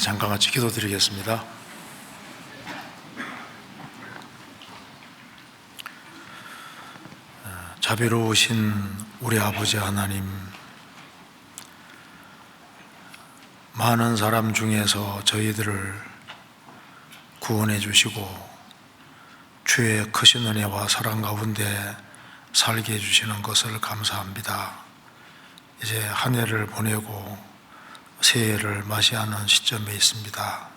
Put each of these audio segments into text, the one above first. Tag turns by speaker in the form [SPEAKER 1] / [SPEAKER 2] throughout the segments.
[SPEAKER 1] 잠깐 같이 기도드리겠습니다. 자비로우신 우리 아버지 하나님, 많은 사람 중에서 저희들을 구원해 주시고 주의 크신 은혜와 사랑 가운데 살게 해주시는 것을 감사합니다. 이제 한 해를 보내고 새해를 맞이하는 시점에 있습니다.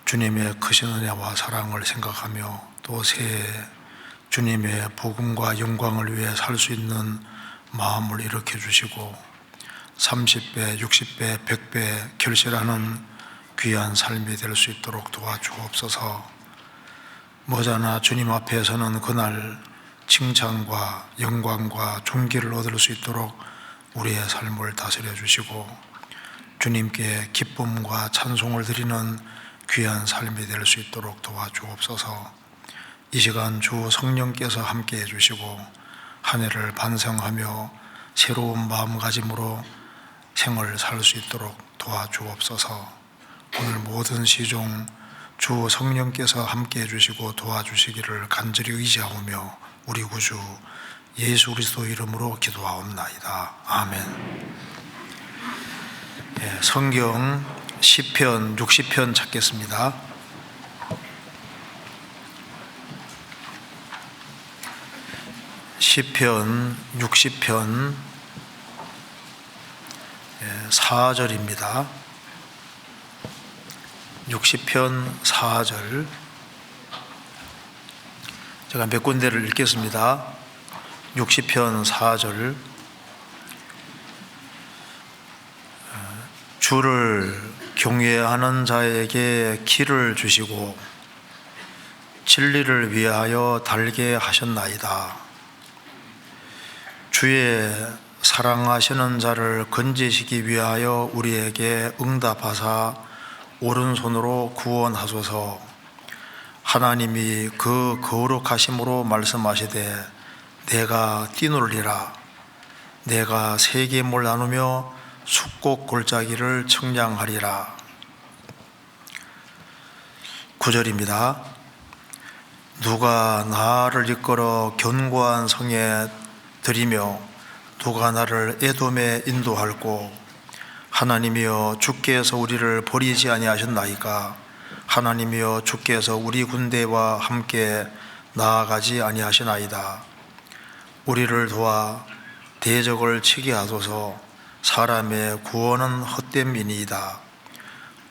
[SPEAKER 1] 주님의 크신 은혜와 사랑을 생각하며 또 새해 주님의 복음과 영광을 위해 살 수 있는 마음을 일으켜 주시고 30배, 60배, 100배 결실하는 귀한 삶이 될 수 있도록 도와주옵소서. 머지않아 주님 앞에서는 그날 칭찬과 영광과 존귀를 얻을 수 있도록 우리의 삶을 다스려 주시고 주님께 기쁨과 찬송을 드리는 귀한 삶이 될 수 있도록 도와주옵소서. 이 시간 주 성령께서 함께 해주시고 한 해를 반성하며 새로운 마음가짐으로 생을 살 수 있도록 도와주옵소서. 오늘 모든 시종 주 성령께서 함께 해주시고 도와주시기를 간절히 의지하오며 우리 구주 예수 그리스도 이름으로 기도하옵나이다. 아멘. 성경 시편 60편 찾겠습니다. 시편 60편 4절입니다. 60편 4절 제가 몇 군데를 읽겠습니다. 60편 4절 주를 경외하는 자에게 길을 주시고 진리를 위하여 달게 하셨나이다. 주의 사랑하시는 자를 건지시기 위하여 우리에게 응답하사 오른손으로 구원하소서. 하나님이 그 거룩하심으로 말씀하시되 내가 뛰놀리라. 내가 세겜을 나누며 숫곡 골짜기를 청량하리라. 9절입니다. 누가 나를 이끌어 견고한 성에 들이며 누가 나를 에돔에 인도할꼬. 하나님이여 주께서 우리를 버리지 아니하셨나이까. 하나님이여 주께서 우리 군대와 함께 나아가지 아니하시나이다. 우리를 도와 대적을 치게 하소서. 사람의 구원은 헛됨이니이다.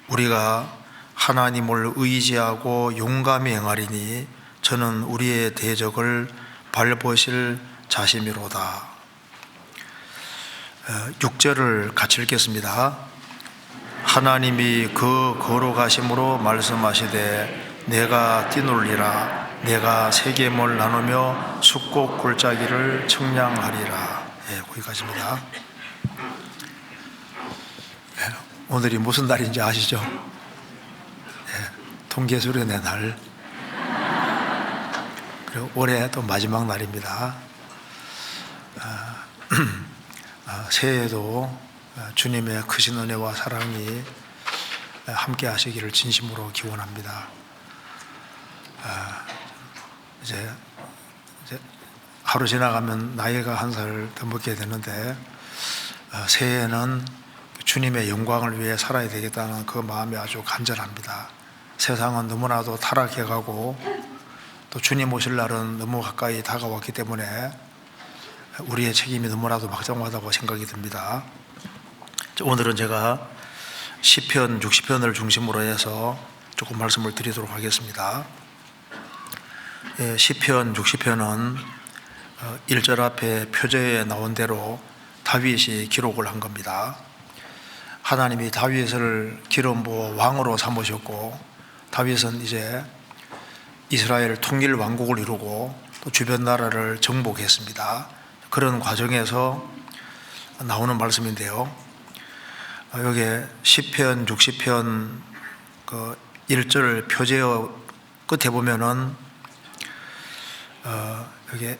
[SPEAKER 1] 우리가 하나님을 의지하고 용감히 행하리니 저는 우리의 대적을 밟으실 자심이로다. 6절을 같이 읽겠습니다. 하나님이 그 거룩하심으로 말씀하시되 내가 뛰놀리라. 내가 세겜을 나누며 숫곡 골짜기를 청량하리라. 거기까지입니다. 오늘이 무슨 날인지 아시죠? 통계수련의 날, 그리고 올해 또 마지막 날입니다. 새해에도 주님의 크신 은혜와 사랑이 함께 하시기를 진심으로 기원합니다. 이제 하루 지나가면 나이가 한 살 더 먹게 되는데 새해에는 주님의 영광을 위해 살아야 되겠다는 그 마음이 아주 간절합니다. 세상은 너무나도 타락해가고 또 주님 오실 날은 너무 가까이 다가왔기 때문에 우리의 책임이 너무나도 막중하다고 생각이 듭니다. 오늘은 제가 시편 60편을 중심으로 해서 조금 말씀을 드리도록 하겠습니다. 시편 60편은 1절 앞에 표제에 나온 대로 다윗이 기록을 한 겁니다. 하나님이 다윗을 기름 부어 왕으로 삼으셨고 다윗은 이제 이스라엘 통일 왕국을 이루고 또 주변 나라를 정복했습니다. 그런 과정에서 나오는 말씀인데요. 여기 시편 60편 그 1절 표제어 끝에 보면은 여기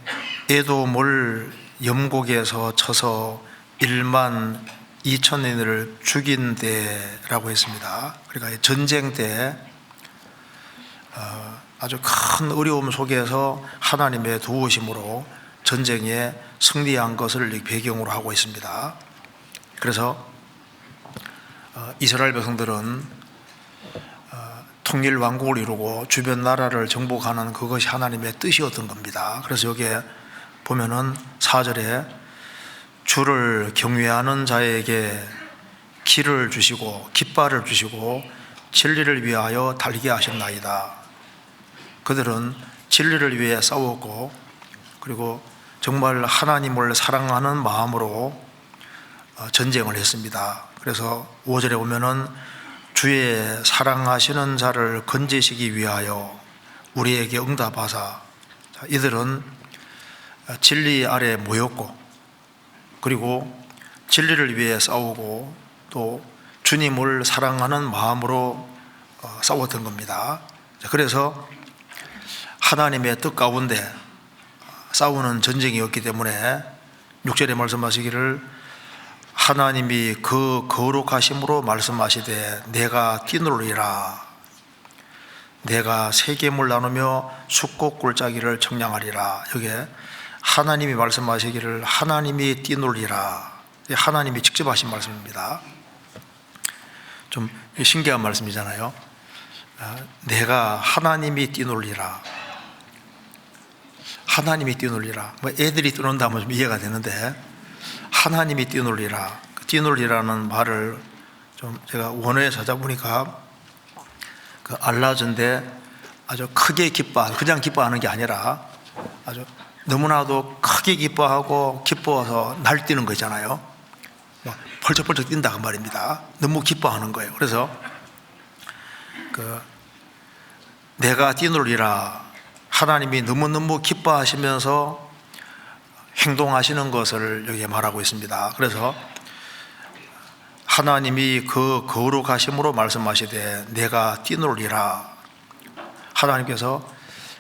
[SPEAKER 1] 에돔을 염곡에서 쳐서 1만 2,000년을 죽인 때라고 했습니다. 그러니까 전쟁 때 아주 큰 어려움 속에서 하나님의 도우심으로 전쟁에 승리한 것을 배경으로 하고 있습니다. 그래서 이스라엘 백성들은 통일 왕국을 이루고 주변 나라를 정복하는 그것이 하나님의 뜻이었던 겁니다. 그래서 여기에 보면은 4절에 주를 경외하는 자에게 길을 주시고 깃발을 주시고 진리를 위하여 달리게 하셨나이다. 그들은 진리를 위해 싸웠고 그리고 정말 하나님을 사랑하는 마음으로 전쟁을 했습니다. 그래서 5절에 보면은 주의 사랑하시는 자를 건지시기 위하여 우리에게 응답하사. 이들은 진리 아래 모였고 그리고 진리를 위해 싸우고 또 주님을 사랑하는 마음으로 싸웠던 겁니다. 그래서 하나님의 뜻 가운데 싸우는 전쟁이었기 때문에 6절에 말씀하시기를 하나님이 그 거룩하심으로 말씀하시되 내가 뛰놀리라. 내가 세겜을 나누며 숫곡 골짜기를 청량하리라. 여기에 하나님이 말씀하시기를 하나님이 뛰놀리라. 하나님이 직접 하신 말씀입니다. 좀 신기한 말씀이잖아요. 내가 하나님이 뛰놀리라. 하나님이 뛰놀리라. 뭐 애들이 뛰논다면 좀 이해가 되는데 하나님이 뛰놀리라. 뛰놀리라는 말을 좀 제가 원어에 찾아보니까 그 알라전데 아주 크게 그냥 기뻐하는 게 아니라 아주 너무나도 크게 기뻐하고 기뻐서 날뛰는 거 있잖아요. 펄쩍펄쩍 뛴다 그 말입니다. 너무 기뻐하는 거예요. 그래서 내가 뛰놀리라. 하나님이 너무너무 기뻐하시면서 행동하시는 것을 여기에 말하고 있습니다. 그래서 하나님이 그 거룩하심으로 말씀하시되 내가 뛰놀리라. 하나님께서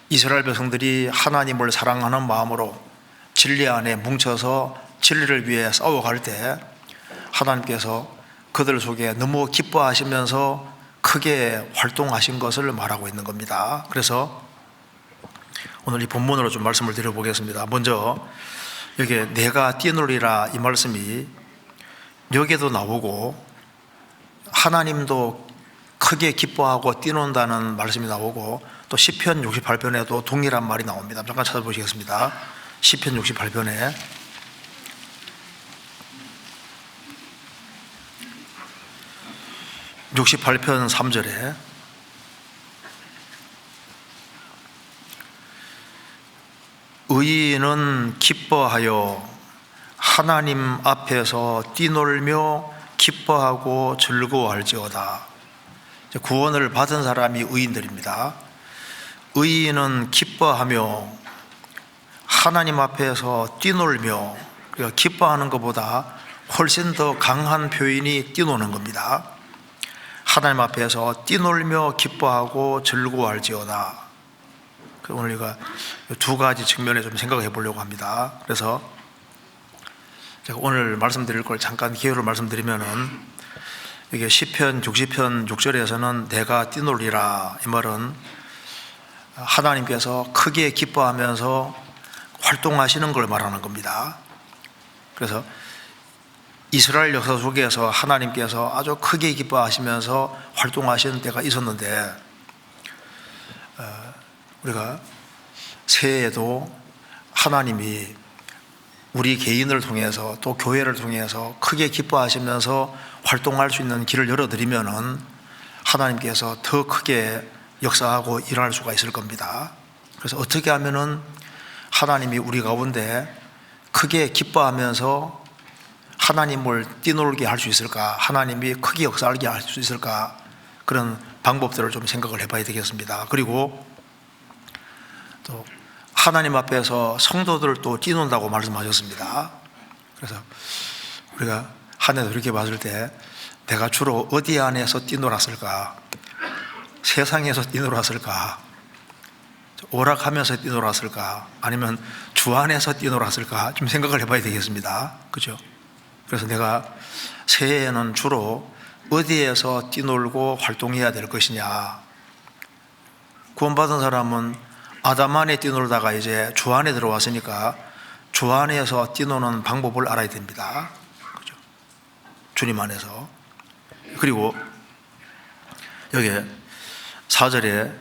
[SPEAKER 1] 이스라엘 백성들이 하나님을 사랑하는 마음으로 진리 안에 뭉쳐서 진리를 위해 싸워갈 때 하나님께서 그들 속에 너무 기뻐하시면서 크게 활동하신 것을 말하고 있는 겁니다. 그래서 오늘 이 본문으로 좀 말씀을 드려보겠습니다. 먼저 여기에 내가 뛰놀리라 이 말씀이 여기에도 나오고 하나님도 크게 기뻐하고 뛰논다는 말씀이 나오고 또 시편 68편에도 동일한 말이 나옵니다. 잠깐 찾아보시겠습니다. 시편 68편에 (68편) 3절에 의인은 기뻐하여 하나님 앞에서 뛰놀며 기뻐하고 즐거워할지어다. 구원을 받은 사람이 의인들입니다. 의인은 기뻐하며 하나님 앞에서 뛰놀며, 그러니까 기뻐하는 것보다 훨씬 더 강한 표현이 뛰노는 겁니다. 하나님 앞에서 뛰놀며 기뻐하고 즐거워할지어다. 오늘 우리가 두 가지 측면에 좀 생각해 보려고 합니다. 그래서 제가 오늘 말씀드릴 걸 잠깐 기회로 말씀드리면은 이게 시편 60편 6절에서는 내가 뛰놀리라 이 말은 하나님께서 크게 기뻐하면서 활동하시는 걸 말하는 겁니다. 그래서 이스라엘 역사 속에서 하나님께서 아주 크게 기뻐하시면서 활동하시는 때가 있었는데 우리가 새해에도 하나님이 우리 개인을 통해서 또 교회를 통해서 크게 기뻐하시면서 활동할 수 있는 길을 열어드리면은 하나님께서 더 크게 역사하고 일어날 수가 있을 겁니다. 그래서 어떻게 하면은 하나님이 우리 가운데 크게 기뻐하면서 하나님을 뛰놀게 할 수 있을까? 하나님이 크게 역사하게 할 수 있을까? 그런 방법들을 좀 생각을 해봐야 되겠습니다. 그리고 또 하나님 앞에서 성도들을 또 뛰논다고 말씀하셨습니다. 그래서 우리가 한 해도 이렇게 봤을 때 내가 주로 어디 안에서 뛰놀았을까? 세상에서 뛰놀았을까? 오락하면서 뛰놀았을까? 아니면 주 안에서 뛰놀았을까? 좀 생각을 해봐야 되겠습니다. 그죠? 그래서 내가 새해에는 주로 어디에서 뛰놀고 활동해야 될 것이냐. 구원받은 사람은 아담 안에 뛰놀다가 이제 주 안에 들어왔으니까 주 안에서 뛰노는 방법을 알아야 됩니다. 그죠? 주님 안에서. 그리고 여기 4절에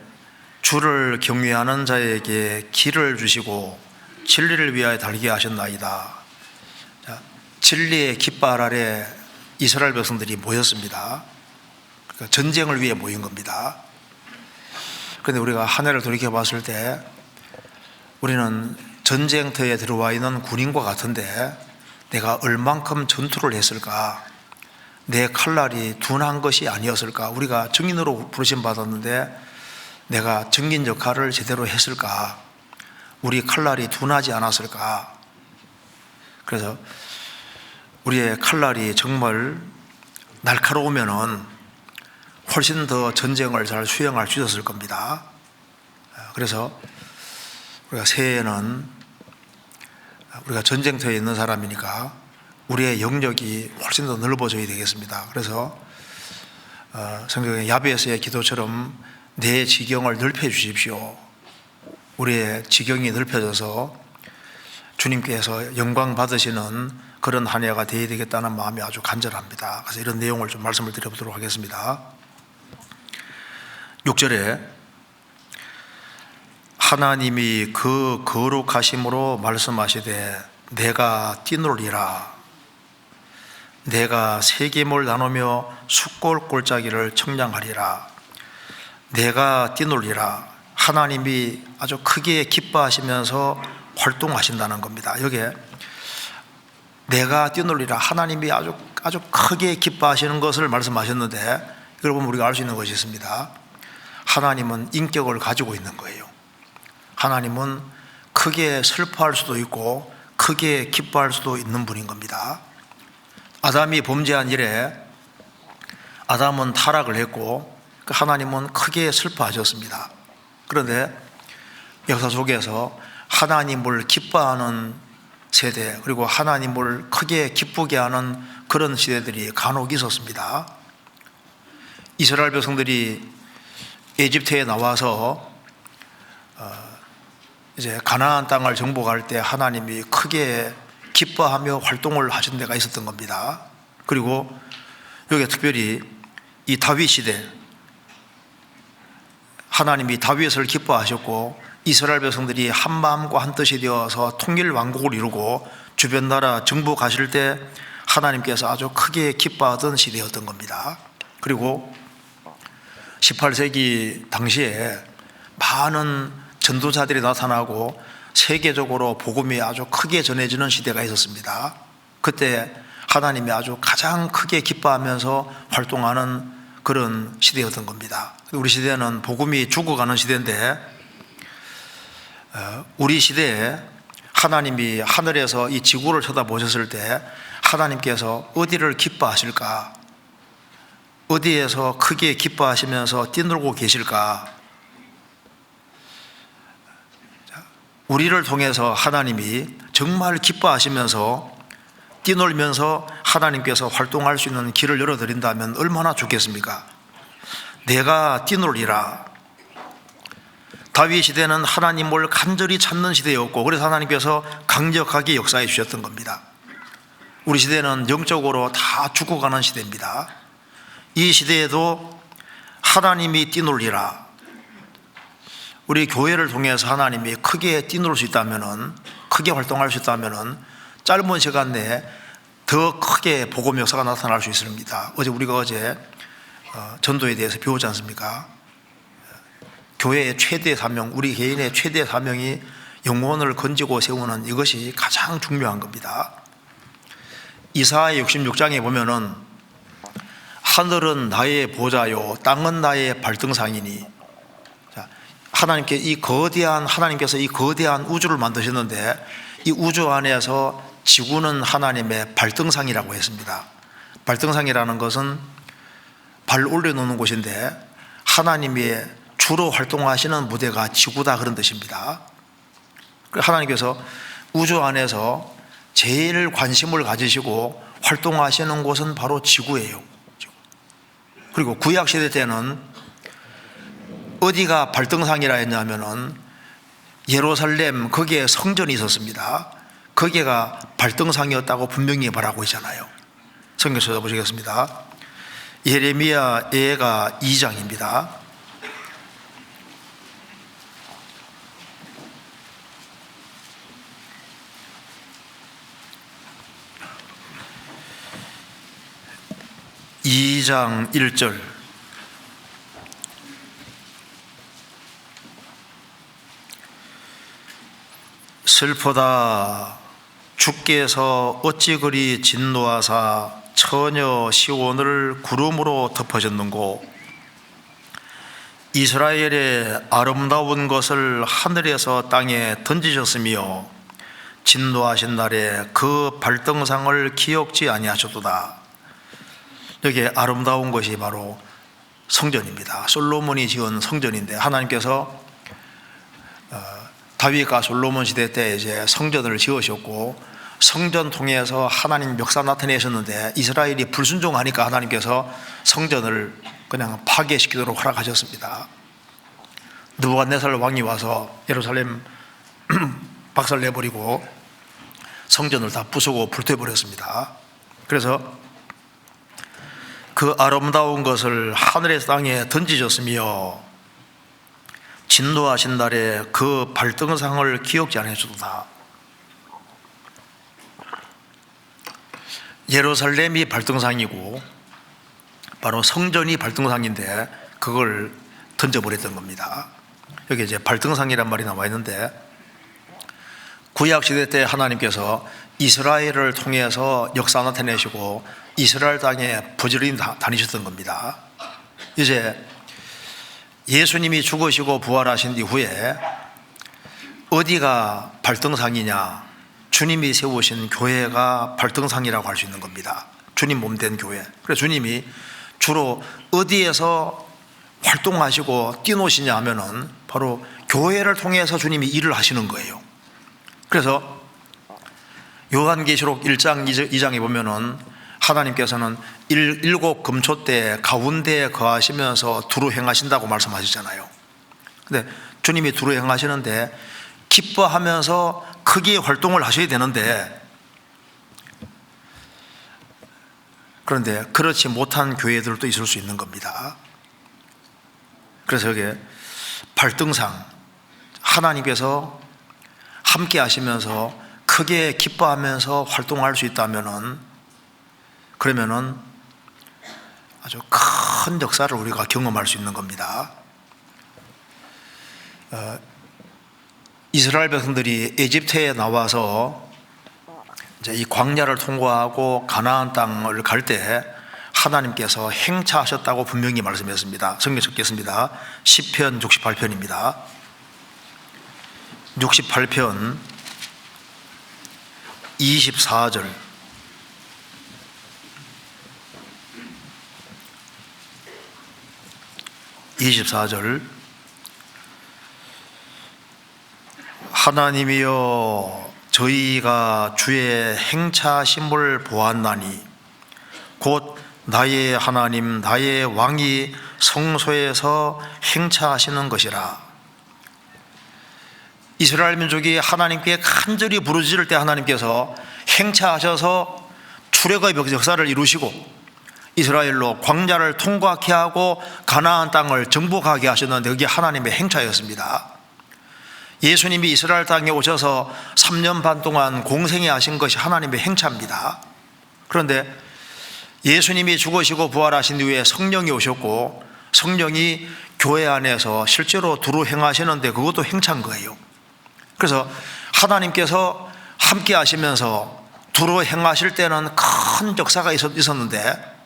[SPEAKER 1] 주를 경외하는 자에게 길을 주시고 진리를 위하여 달게 하셨나이다. 자, 진리의 깃발 아래 이스라엘 백성들이 모였습니다. 그러니까 전쟁을 위해 모인 겁니다. 그런데 우리가 한 해를 돌이켜 봤을 때 우리는 전쟁터에 들어와 있는 군인과 같은데 내가 얼만큼 전투를 했을까? 내 칼날이 둔한 것이 아니었을까? 우리가 증인으로 부르심 받았는데 내가 증인 역할을 제대로 했을까? 우리 칼날이 둔하지 않았을까? 그래서 우리의 칼날이 정말 날카로우면은 훨씬 더 전쟁을 잘 수행할 수 있었을 겁니다. 그래서 우리가 새해에는 우리가 전쟁터에 있는 사람이니까 우리의 영역이 훨씬 더 넓어져야 되겠습니다. 그래서 성경의 야베스의 기도처럼 내 지경을 넓혀 주십시오. 우리의 지경이 넓혀져서 주님께서 영광 받으시는 그런 한 해가 되어야 되겠다는 마음이 아주 간절합니다. 그래서 이런 내용을 좀 말씀을 드려보도록 하겠습니다. 6절에 하나님이 그 거룩하심으로 말씀하시되 내가 뛰놀리라. 내가 세겜을 나누며 숫골 골짜기를 청량하리라. 내가 뛰놀리라. 하나님이 아주 크게 기뻐하시면서 활동하신다는 겁니다. 여기에 내가 뛰놀리라. 하나님이 아주 크게 기뻐하시는 것을 말씀하셨는데 이걸 보면 우리가 알 수 있는 것이 있습니다. 하나님은 인격을 가지고 있는 거예요. 하나님은 크게 슬퍼할 수도 있고 크게 기뻐할 수도 있는 분인 겁니다. 아담이 범죄한 이래 아담은 타락을 했고 하나님은 크게 슬퍼하셨습니다. 그런데 역사 속에서 하나님을 기뻐하는 세대 그리고 하나님을 크게 기쁘게 하는 그런 시대들이 간혹 있었습니다. 이스라엘 백성들이 에집트에 나와서 이제 가나안 땅을 정복할 때 하나님이 크게 기뻐하며 활동을 하신 데가 있었던 겁니다. 그리고 여기 특별히 이 다윗 시대 하나님이 다윗을 기뻐하셨고 이스라엘 백성들이 한 마음과 한 뜻이 되어서 통일 왕국을 이루고 주변 나라 정복하실 때 하나님께서 아주 크게 기뻐하던 시대였던 겁니다. 그리고 18세기 당시에 많은 전도자들이 나타나고 세계적으로 복음이 아주 크게 전해지는 시대가 있었습니다. 그때 하나님이 아주 가장 크게 기뻐하면서 활동하는 그런 시대였던 겁니다. 우리 시대는 복음이 죽어가는 시대인데 우리 시대에 하나님이 하늘에서 이 지구를 쳐다보셨을 때 하나님께서 어디를 기뻐하실까? 어디에서 크게 기뻐하시면서 뛰놀고 계실까? 우리를 통해서 하나님이 정말 기뻐하시면서 뛰놀면서 하나님께서 활동할 수 있는 길을 열어드린다면 얼마나 좋겠습니까? 내가 뛰놀리라. 다윗 시대는 하나님을 간절히 찾는 시대였고 그래서 하나님께서 강력하게 역사해 주셨던 겁니다. 우리 시대는 영적으로 다 죽어가는 시대입니다. 이 시대에도 하나님이 뛰놀리라. 우리 교회를 통해서 하나님이 크게 뛰놀 수 있다면 크게 활동할 수 있다면 짧은 시간 내에 더 크게 복음 역사가 나타날 수 있습니다. 우리가 어제 전도에 대해서 배우지 않습니까? 교회의 최대 사명, 우리 개인의 최대 사명이 영혼을 건지고 세우는 이것이 가장 중요한 겁니다. 이사야 66장에 보면은 하늘은 나의 보좌요 땅은 나의 발등상이니, 하나님께서 이 거대한 우주를 만드셨는데 이 우주 안에서 지구는 하나님의 발등상이라고 했습니다. 발등상이라는 것은 발 올려놓는 곳인데 하나님이 주로 활동하시는 무대가 지구다 그런 뜻입니다. 하나님께서 우주 안에서 제일 관심을 가지시고 활동하시는 곳은 바로 지구예요. 그리고 구약시대 때는 어디가 발등상이라 했냐면은 예루살렘, 거기에 성전이 있었습니다. 거기가 발등상이었다고 분명히 말하고 있잖아요. 성경 찾아보시겠습니다. 예레미야 예가 2장입니다. 이 장 1절. 슬프다. 주께서 어찌 그리 진노하사 처녀 시온을 구름으로 덮어졌는고, 이스라엘의 아름다운 것을 하늘에서 땅에 던지셨으며 진노하신 날에 그 발등상을 기억지 아니하셨도다. 여기에 아름다운 것이 바로 성전입니다. 솔로몬이 지은 성전인데, 하나님께서 다윗과 솔로몬 시대 때 이제 성전을 지으셨고, 성전 통해서 하나님 역사 나타내셨는데 이스라엘이 불순종하니까 하나님께서 성전을 그냥 파괴시키도록 허락하셨습니다. 느부갓네살 왕이 와서 예루살렘 박살내버리고 성전을 다 부수고 불태워버렸습니다. 그래서 그 아름다운 것을 하늘의 땅에 던지셨으며 진노하신 날에 그 발등상을 기억지 아니하셨도다. 예루살렘이 발등상이고 바로 성전이 발등상인데 그걸 던져버렸던 겁니다. 여기 이제 발등상이란 말이 나와 있는데, 구약시대 때 하나님께서 이스라엘을 통해서 역사 나타내시고 이스라엘 땅에 부지런히 다니셨던 겁니다. 이제 예수님이 죽으시고 부활하신 이후에 어디가 발등상이냐? 주님이 세우신 교회가 발등상이라고 할 수 있는 겁니다. 주님 몸된 교회. 그래서 주님이 주로 어디에서 활동하시고 뛰노시냐 하면은 바로 교회를 통해서 주님이 일을 하시는 거예요. 그래서 요한계시록 1장 2장에 보면은 하나님께서는 일곱 금초대 가운데에 거하시면서 두루 행하신다고 말씀하시잖아요. 근데 주님이 두루 행하시는데 기뻐하면서 크게 활동을 하셔야 되는데, 그런데 그렇지 못한 교회들도 있을 수 있는 겁니다. 그래서 여기 발등상, 하나님께서 함께 하시면서 크게 기뻐하면서 활동할 수 있다면은, 그러면은 아주 큰 역사를 우리가 경험할 수 있는 겁니다. 이스라엘 백성들이 에집트에 나와서 이제 이 광야를 통과하고 가나안 땅을 갈 때 하나님께서 행차하셨다고 분명히 말씀했습니다. 성경 적겠습니다. 시편 68편입니다. 68편 24절. 하나님이여, 저희가 주의 행차하심을 보았나니 곧 나의 하나님 나의 왕이 성소에서 행차하시는 것이라. 이스라엘 민족이 하나님께 간절히 부르짖을 때 하나님께서 행차하셔서 출애굽의 역사를 이루시고 이스라엘로 광야를 통과케 하고 가나안 땅을 정복하게 하셨는데, 그게 하나님의 행차였습니다. 예수님이 이스라엘 땅에 오셔서 3년 반 동안 공생애 하신 것이 하나님의 행차입니다. 그런데 예수님이 죽으시고 부활하신 이후에 성령이 오셨고 성령이 교회 안에서 실제로 두루 행하시는데 그것도 행차인 거예요. 그래서 하나님께서 함께 하시면서 두루 행하실 때는 큰 역사가 있었는데,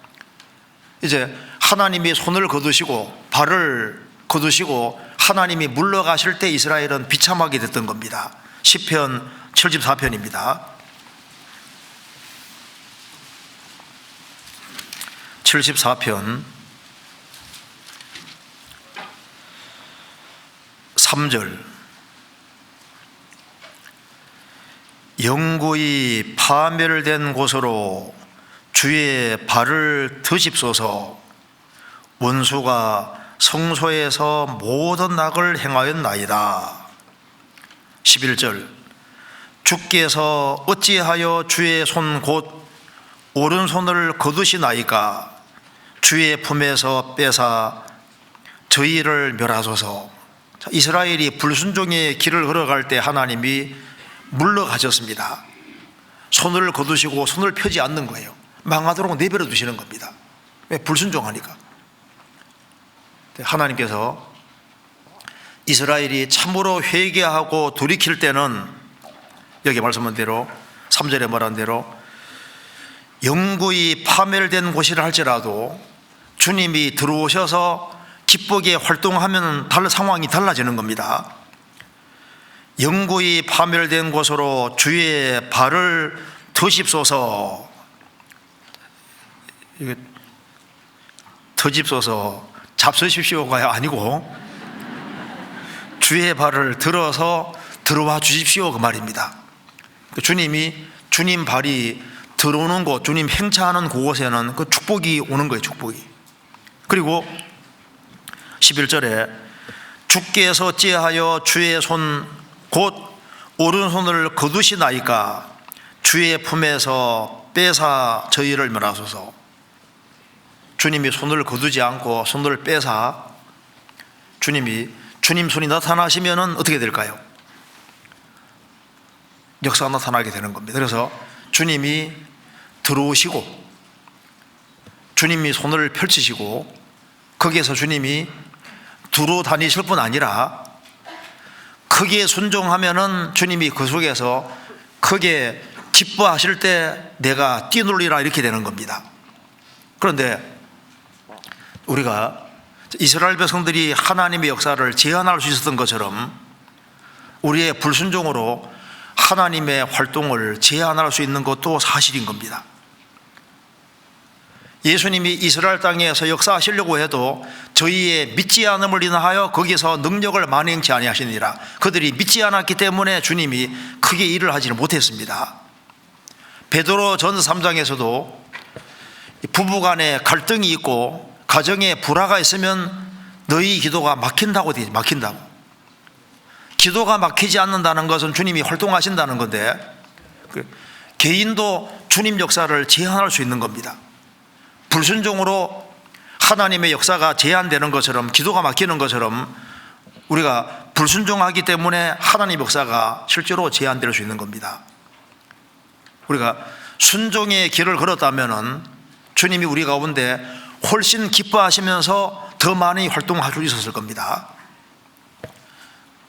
[SPEAKER 1] 이제 하나님이 손을 거두시고 발을 거두시고 하나님이 물러가실 때 이스라엘은 비참하게 됐던 겁니다. 시편 74편입니다. 74편 3절. 영구히 파멸된 곳으로 주의 발을 드십소서. 원수가 성소에서 모든 악을 행하였나이다. 11절 주께서 어찌하여 주의 손 곧 오른손을 거두시나이까. 주의 품에서 빼사 저희를 멸하소서. 이스라엘이 불순종의 길을 걸어갈 때 하나님이 물러가셨습니다. 손을 거두시고 손을 펴지 않는 거예요. 망하도록 내버려 두시는 겁니다. 왜? 불순종하니까. 하나님께서 이스라엘이 참으로 회개하고 돌이킬 때는 여기 말씀한 대로 3절에 말한 대로 영구히 파멸된 곳이라 할지라도 주님이 들어오셔서 기쁘게 활동하면 상황이 달라지는 겁니다. 영구히 파멸된 곳으로 주의 발을 드십소서. 이게 드십소서 잡수십시오가 아니고 주의 발을 들어서 들어와 주십시오 그 말입니다. 주님 발이 들어오는 곳, 주님 행차하는 그곳에는 그 축복이 오는 거예요. 축복이. 그리고 11절에 주께서 어찌하여 주의 손 곧 오른손을 거두시나이까. 주의 품에서 빼사 저희를 멸하소서. 주님이 손을 거두지 않고 손을 빼사 주님 손이 나타나시면 어떻게 될까요? 역사가 나타나게 되는 겁니다. 그래서 주님이 들어오시고 주님이 손을 펼치시고 거기에서 주님이 두루 다니실 뿐 아니라 크게 순종하면은 주님이 그 속에서 크게 기뻐하실 때 내가 뛰놀리라 이렇게 되는 겁니다. 그런데 우리가 이스라엘 백성들이 하나님의 역사를 제한할 수 있었던 것처럼 우리의 불순종으로 하나님의 활동을 제한할 수 있는 것도 사실인 겁니다. 예수님이 이스라엘 땅에서 역사하시려고 해도 저희의 믿지 않음을 인하여 거기서 능력을 만행치 아니하시니라. 그들이 믿지 않았기 때문에 주님이 크게 일을 하지는 못했습니다. 베드로 전서 3장에서도 부부간에 갈등이 있고 가정에 불화가 있으면 너희 기도가 막힌다고 되지. 막힌다고. 기도가 막히지 않는다는 것은 주님이 활동하신다는 건데 개인도 주님 역사를 제한할 수 있는 겁니다. 불순종으로 하나님의 역사가 제한되는 것처럼 기도가 막히는 것처럼 우리가 불순종하기 때문에 하나님의 역사가 실제로 제한될 수 있는 겁니다. 우리가 순종의 길을 걸었다면 주님이 우리 가운데 훨씬 기뻐하시면서 더 많이 활동할 수 있었을 겁니다.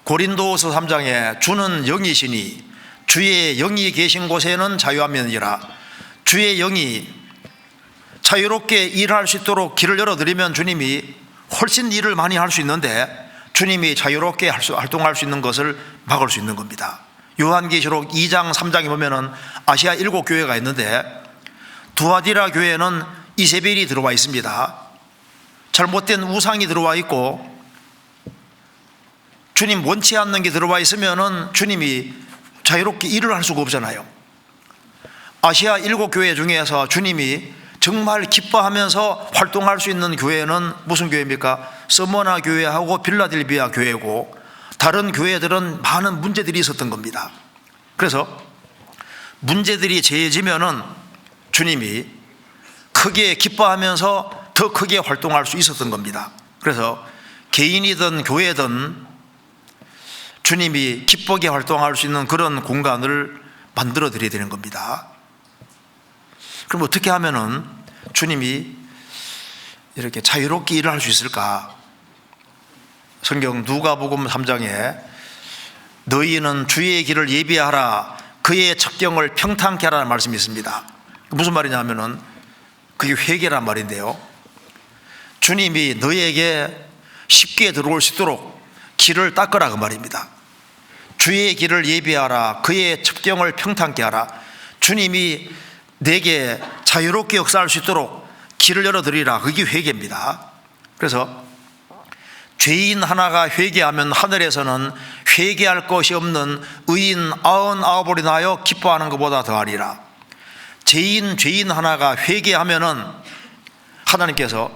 [SPEAKER 1] 고린도후서 3장에 주는 영이시니 주의 영이 계신 곳에는 자유하면이라. 주의 영이 자유롭게 일할 수 있도록 길을 열어드리면 주님이 훨씬 일을 많이 할 수 있는데 주님이 자유롭게 활동할 수 있는 것을 막을 수 있는 겁니다. 요한계시록 2장 3장에 보면은 아시아 7교회가 있는데 두아디라 교회는 이세벨이 들어와 있습니다. 잘못된 우상이 들어와 있고 주님 원치 않는 게 들어와 있으면은 주님이 자유롭게 일을 할 수가 없잖아요. 아시아 7교회 중에서 주님이 정말 기뻐하면서 활동할 수 있는 교회는 무슨 교회입니까? 서머나 교회하고 빌라델비아 교회고 다른 교회들은 많은 문제들이 있었던 겁니다. 그래서 문제들이 제해지면은 주님이 크게 기뻐하면서 더 크게 활동할 수 있었던 겁니다. 그래서 개인이든 교회든 주님이 기쁘게 활동할 수 있는 그런 공간을 만들어 드려야 되는 겁니다. 그럼 어떻게 하면은 주님이 이렇게 자유롭게 일을 할 수 있을까? 성경 누가복음 3장에 너희는 주의 길을 예비하라 그의 첩경을 평탄케 하라는 말씀이 있습니다. 무슨 말이냐면은 그게 회개란 말인데요. 주님이 너희에게 쉽게 들어올 수 있도록 길을 닦으라 그 말입니다. 주의 길을 예비하라 그의 첩경을 평탄케 하라. 주님이 내게 자유롭게 역사할 수 있도록 길을 열어드리라. 그게 회개입니다. 그래서 죄인 하나가 회개하면 하늘에서는 회개할 것이 없는 의인 99을 인하여 기뻐하는 것보다 더하리라. 죄인 하나가 회개하면은 하나님께서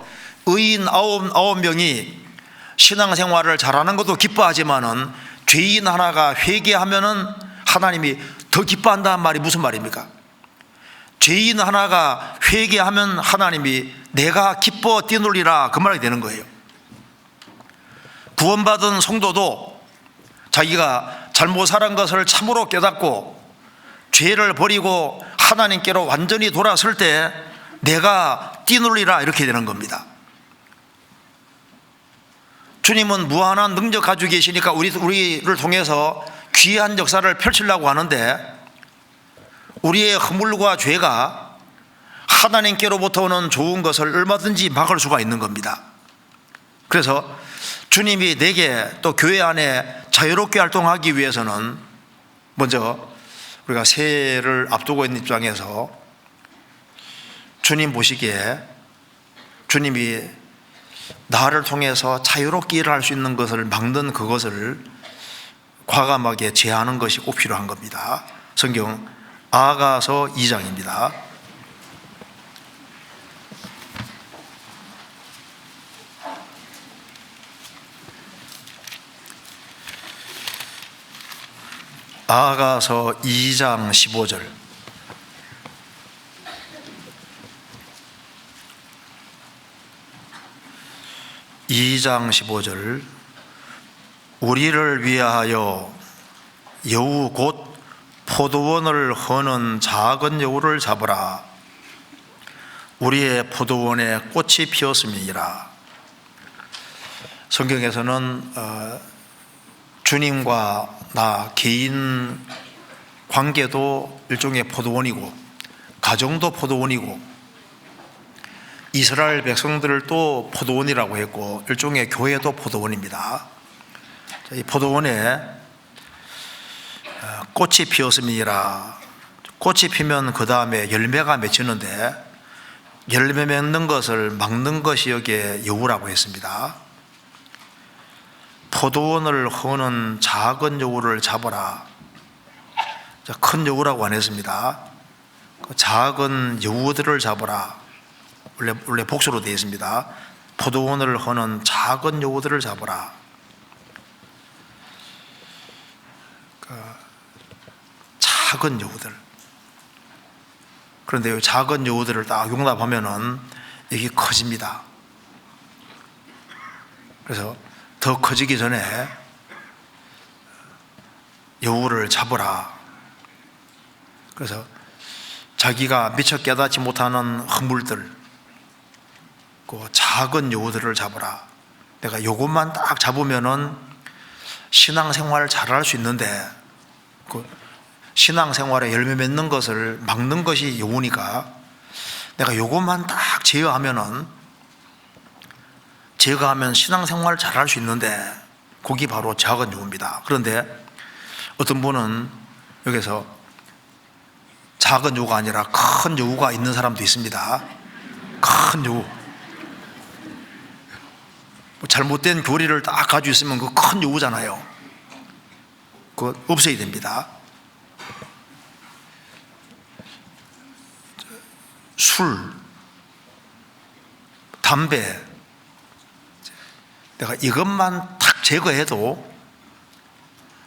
[SPEAKER 1] 의인 9명이 신앙생활을 잘하는 것도 기뻐하지만은 죄인 하나가 회개하면은 하나님이 더 기뻐한다는 말이 무슨 말입니까? 죄인 하나가 회개하면 하나님이 내가 기뻐 뛰놀리라 그 말이 되는 거예요. 구원받은 성도도 자기가 잘못 살은 것을 참으로 깨닫고 죄를 버리고 하나님께로 완전히 돌아설 때 내가 뛰놀리라 이렇게 되는 겁니다. 주님은 무한한 능력 가지고 계시니까 우리를 통해서 귀한 역사를 펼치려고 하는데 우리의 허물과 죄가 하나님께로부터 오는 좋은 것을 얼마든지 막을 수가 있는 겁니다. 그래서 주님이 내게 또 교회 안에 자유롭게 활동하기 위해서는 먼저 우리가 새해를 앞두고 있는 입장에서 주님 보시기에 주님이 나를 통해서 자유롭게 일을 할 수 있는 것을 막는 그것을 과감하게 제하는 것이 꼭 필요한 겁니다. 성경 아가서 2장입니다. 아가서 2장 15절. 우리를 위하여 여우 곧 포도원을 허는 작은 여우를 잡으라. 우리의 포도원에 꽃이 피었음이니라. 성경에서는 주님과 나 개인 관계도 일종의 포도원이고 가정도 포도원이고 이스라엘 백성들을 또 포도원이라고 했고 일종의 교회도 포도원입니다. 이 포도원에 꽃이 피었음이니라. 꽃이 피면 그 다음에 열매가 맺히는데 열매 맺는 것을 막는 것이 여기에 여우라고 했습니다. 포도원을 허는 작은 여우를 잡아라. 큰 여우라고 안 했습니다. 작은 여우들을 잡아라. 원래 복수로 되어 있습니다. 포도원을 허는 작은 여우들을 잡아라. 작은 여우들. 그런데 이 작은 여우들을 딱 용납하면은 이게 커집니다. 그래서 더 커지기 전에 여우를 잡으라. 그래서 자기가 미처 깨닫지 못하는 허물들, 그 작은 여우들을 잡으라. 내가 요것만 딱 잡으면은 신앙생활을 잘할 수 있는데 그 신앙생활에 열매 맺는 것을 막는 것이 여우니까 내가 요것만 딱 제어하면 신앙생활을 잘할 수 있는데 그게 바로 작은 여우입니다. 그런데 어떤 분은 여기서 작은 여우가 아니라 큰 여우가 있는 사람도 있습니다. 큰 여우. 잘못된 교리를 딱 가지고 있으면 그 큰 여우잖아요. 그거 없애야 됩니다. 술, 담배, 내가 이것만 탁 제거해도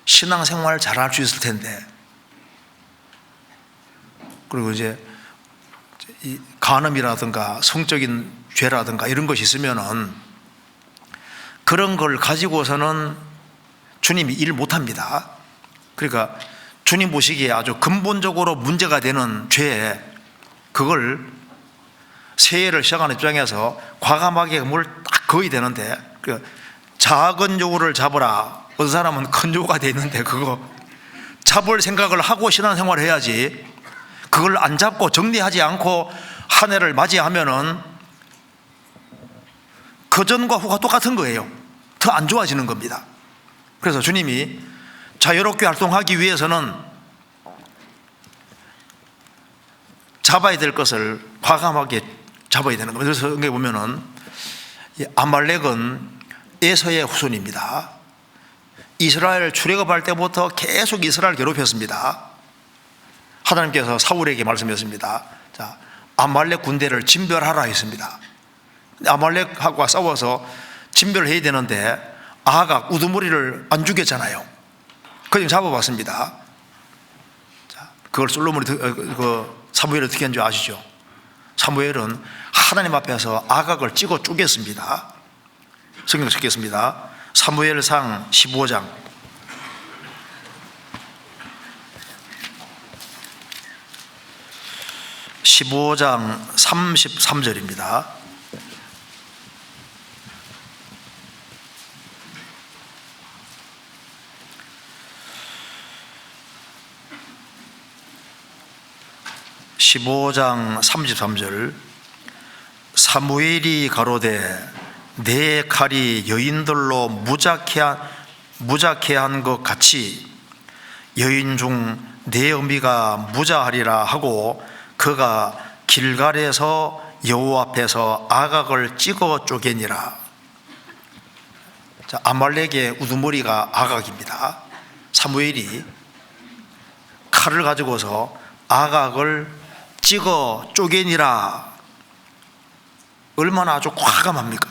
[SPEAKER 1] 신앙생활을 잘할 수 있을 텐데, 그리고 이제 이 간음이라든가 성적인 죄라든가 이런 것이 있으면은 그런 걸 가지고서는 주님이 일 못합니다. 그러니까 주님 보시기에 아주 근본적으로 문제가 되는 죄, 그걸 새해를 시작하는 입장에서 과감하게 뭘 딱 거어야 되는데, 작은 여우를 잡으라. 어떤 사람은 큰 여우가 돼 있는데 그거 잡을 생각을 하고 신앙생활을 해야지, 그걸 안 잡고 정리하지 않고 한 해를 맞이하면은 그 전과 후가 똑같은 거예요. 더 안 좋아지는 겁니다. 그래서 주님이 자유롭게 활동하기 위해서는 잡아야 될 것을 과감하게 잡아야 되는 겁니다. 그래서 여기 보면은 아말렉은 에서의 후손입니다. 이스라엘 출애굽할 때부터 계속 이스라엘 괴롭혔습니다. 하나님께서 사울에게 말씀했습니다. 자, 아말렉 군대를 진멸하라 했습니다. 아말렉하고 싸워서 진멸해야 되는데 아합 우두머리를 안 죽였잖아요. 그냥 잡아봤습니다. 자, 그걸 솔로몬이 사무엘이 어떻게 한 줄 아시죠? 사무엘은 하나님 앞에서 아각을 찍어 쪼갰습니다. 성경 읽겠습니다. 사무엘상 15장 33절입니다. (15장 33절) 사무엘이 가로되 내 칼이 여인들로 무작해 한 것 같이 여인 중 내 어미가 무자하리라 하고 그가 길갈에서 여호와 앞에서 아각을 찍어 쪼개니라. 자, 아말렉의 우두머리가 아각입니다. 사무엘이 칼을 가지고서 아각을 찍어 쪼개니라. 얼마나 아주 과감합니까?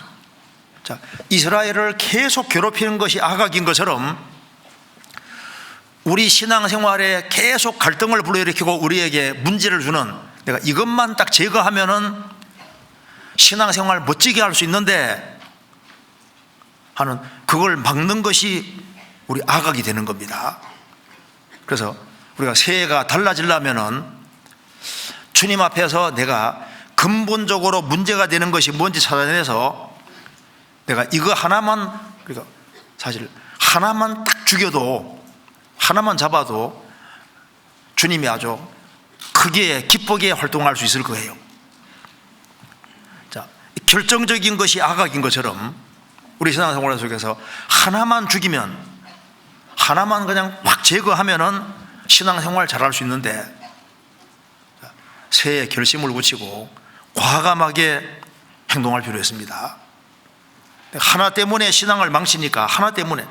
[SPEAKER 1] 자, 이스라엘을 계속 괴롭히는 것이 아각인 것처럼 우리 신앙생활에 계속 갈등을 불러일으키고 우리에게 문제를 주는, 내가 이것만 딱 제거하면은 신앙생활 멋지게 할 수 있는데 하는, 그걸 막는 것이 우리 아각이 되는 겁니다. 그래서 우리가 새해가 달라지려면은 주님 앞에서 내가 근본적으로 문제가 되는 것이 뭔지 찾아내서 내가 이거 하나만, 그러니까 사실 하나만 딱 죽여도, 하나만 잡아도 주님이 아주 크게 기쁘게 활동할 수 있을 거예요. 자, 결정적인 것이 아각인 것처럼 우리 신앙생활 속에서 하나만 죽이면, 하나만 그냥 확 제거하면은 신앙생활 잘할 수 있는데, 새해 결심을 굳히고 과감하게 행동할 필요 있습니다. 하나 때문에 신앙을 망치니까, 하나 때문에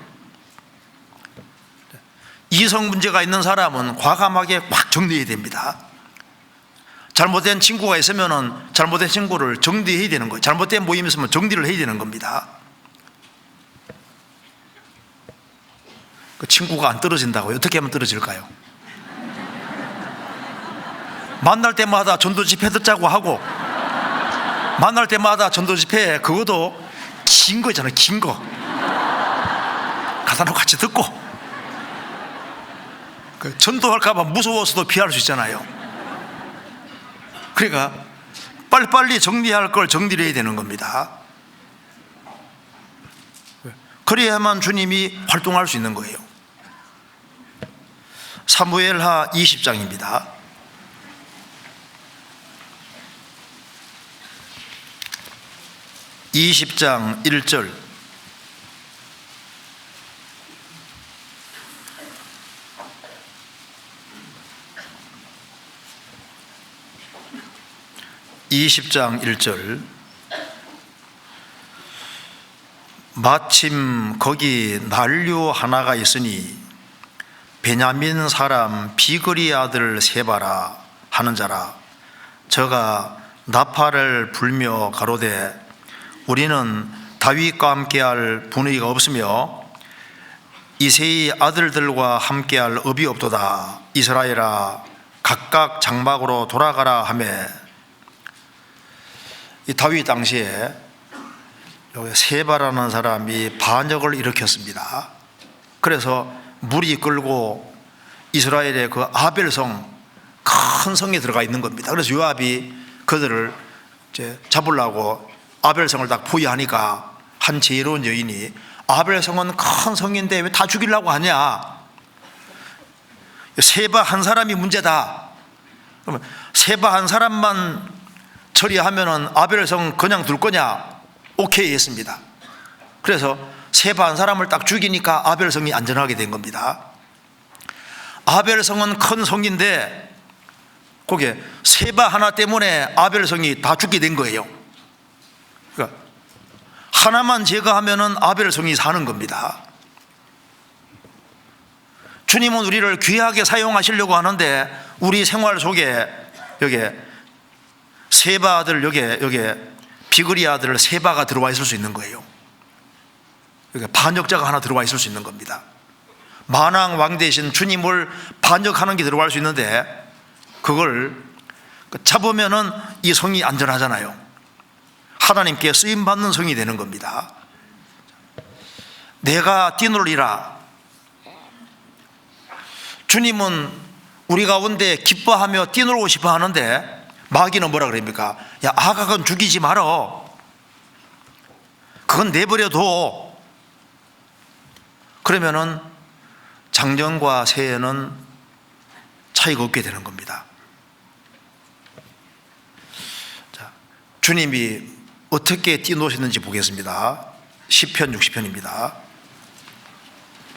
[SPEAKER 1] 이성 문제가 있는 사람은 과감하게 확 정리해야 됩니다. 잘못된 친구가 있으면 잘못된 친구를 정리해야 되는 거예요. 잘못된 모임이 있으면 정리를 해야 되는 겁니다. 그 친구가 안 떨어진다고요? 어떻게 하면 떨어질까요? 만날 때마다 전도 집회 듣자고 하고, 만날 때마다 전도 집회, 그것도 긴 거 있잖아요. 긴 거 가다 놓고 같이 듣고, 전도할까 봐 무서워서도 피할 수 있잖아요. 그러니까 빨리빨리 정리할 걸 정리를 해야 되는 겁니다. 그래야만 주님이 활동할 수 있는 거예요. 사무엘하 20장입니다. 20장 1절. (20장 1절) 마침 거기 난류 하나가 있으니 베냐민 사람 비그리 아들 세바라 하는 자라. 저가 나팔을 불며 가로되 우리는 다윗과 함께할 분의가 없으며 이새의 아들들과 함께할 업이 없도다. 이스라엘아 각각 장막으로 돌아가라 하며, 이 다윗 당시에 세바라는 사람이 반역을 일으켰습니다. 그래서 물이 끓고 이스라엘의 그 아벨성, 큰 성에 들어가 있는 겁니다. 그래서 요압이 그들을 이제 잡으려고 아벨성을 딱 포위하니까 한 지혜로운 여인이 아벨성은 큰 성인데 왜 다 죽이려고 하냐? 세바 한 사람이 문제다. 그러면 세바 한 사람만 처리하면은 아벨성 그냥 둘 거냐? 오케이 했습니다. 그래서 세바 한 사람을 딱 죽이니까 아벨성이 안전하게 된 겁니다. 아벨성은 큰 성인데 거기에 세바 하나 때문에 아벨성이 다 죽게 된 거예요. 그러니까 하나만 제거하면은 아벨성이 사는 겁니다. 주님은 우리를 귀하게 사용하시려고 하는데 우리 생활 속에 여기에 세바 아들, 여기에 비그리 아들 세바가 들어와 있을 수 있는 거예요. 여기 반역자가 하나 들어와 있을 수 있는 겁니다. 만왕 왕 대신 주님을 반역하는 게 들어갈 수 있는데, 그걸 잡으면은 이 성이 안전하잖아요. 하나님께 쓰임받는 성이 되는 겁니다. 내가 뛰놀리라. 주님은 우리 가운데 기뻐하며 뛰놀고 싶어 하는데, 마귀는 뭐라 그럽니까? 야, 아각은 죽이지 말어. 그건 내버려둬. 그러면은 작년과 새해는 차이가 없게 되는 겁니다. 자, 주님이 어떻게 뛰노셨는지 보겠습니다. 시편 60편입니다.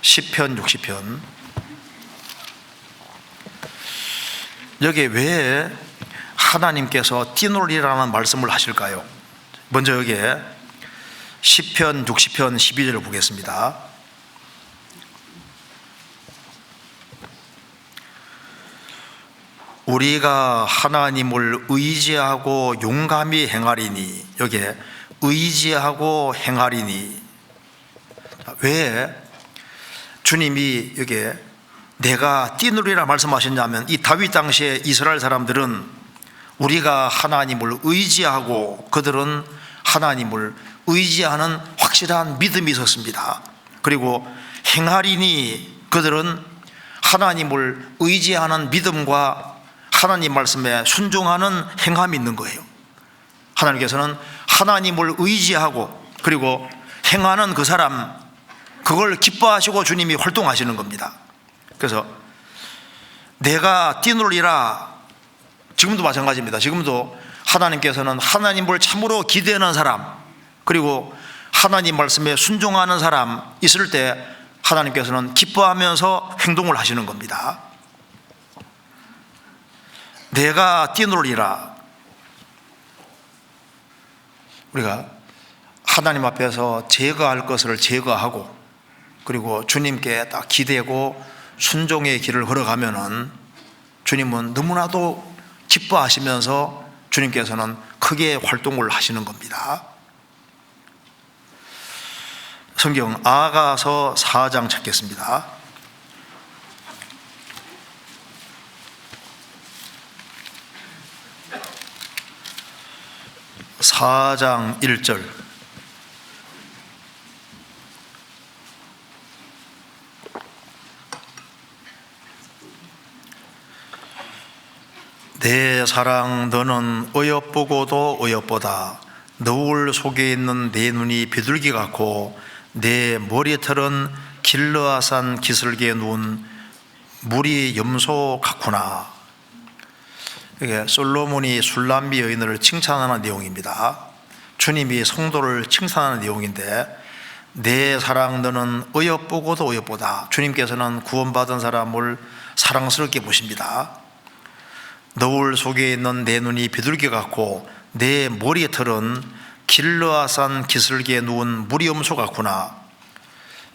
[SPEAKER 1] 시편 60편. 여기에 왜 하나님께서 뛰놀리라는 말씀을 하실까요? 먼저 여기에 시편 60편 12절을 보겠습니다. 우리가 하나님을 의지하고 용감히 행하리니, 여기에 의지하고 행하리니. 왜 주님이 여기에 내가 뛰놀리라 말씀하셨냐면, 이 다윗 당시에 이스라엘 사람들은 우리가 하나님을 의지하고, 그들은 하나님을 의지하는 확실한 믿음이 있었습니다. 그리고 행하리니, 그들은 하나님을 의지하는 믿음과 하나님 말씀에 순종하는 행함이 있는 거예요. 하나님께서는 하나님을 의지하고 그리고 행하는 그 사람, 그걸 기뻐하시고 주님이 활동하시는 겁니다. 그래서 내가 뛰놀리라, 지금도 마찬가지입니다. 지금도 하나님께서는 하나님을 참으로 기대하는 사람, 그리고 하나님 말씀에 순종하는 사람 있을 때 하나님께서는 기뻐하면서 행동을 하시는 겁니다. 내가 뛰놀리라. 우리가 하나님 앞에서 제거할 것을 제거하고, 그리고 주님께 딱 기대고 순종의 길을 걸어가면은 주님은 너무나도 기뻐하시면서 주님께서는 크게 활동을 하시는 겁니다. 성경 아가서 4장 찾겠습니다. 4장 1절. 내 사랑 너는 어여쁘고도 어여쁘다. 너울 속에 있는 내 눈이 비둘기 같고 내 머리털은 길르아산 기슭에 누운 물이 염소 같구나. 이게 솔로몬이 술람비 여인을 칭찬하는 내용입니다. 주님이 성도를 칭찬하는 내용인데, 내 사랑 너는 어여쁘고도 어여쁘다. 주님께서는 구원받은 사람을 사랑스럽게 보십니다. 너울 속에 있는 내 눈이 비둘기 같고 내 머리털은 길르아산 기슭에 누운 무리 염소 같구나.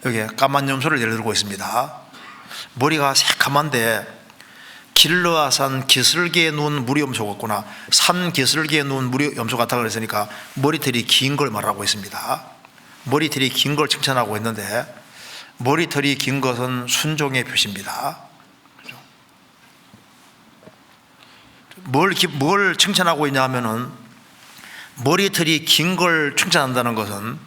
[SPEAKER 1] 여기 까만 염소를 예를 들고 있습니다. 머리가 새카만데 길르아산 기슭에 누운 무리 염소 같구나. 산 기슭에 누운 무리 염소 같다고 그랬으니까 머리털이 긴 걸 말하고 있습니다. 머리털이 긴 걸 칭찬하고 있는데, 머리털이 긴 것은 순종의 표시입니다. 뭘 칭찬하고 있냐 하면은, 머리털이 긴 걸 칭찬한다는 것은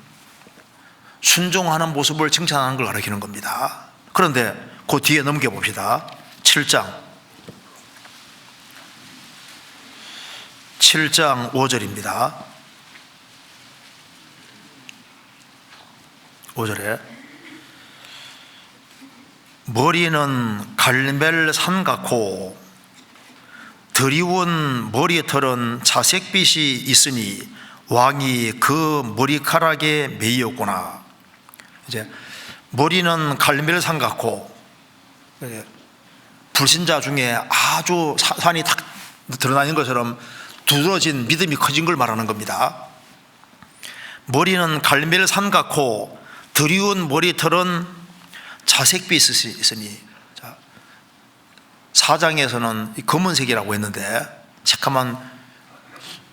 [SPEAKER 1] 순종하는 모습을 칭찬하는 걸 가리키는 겁니다. 그런데 그 뒤에 넘겨봅시다. 7장 5절입니다. 5절에 머리는 갈멜산 같고 드리운 머리털은 자색빛이 있으니 왕이 그 머리카락에 매이었구나. 이제 머리는 갈멜산 같고, 불신자 중에 아주 산이 탁 드러나는 것처럼 두드러진 믿음이 커진 걸 말하는 겁니다. 머리는 갈멜산 같고 드리운 머리털은 자색빛이 있으니, 4장에서는 검은색이라고 했는데, 새까만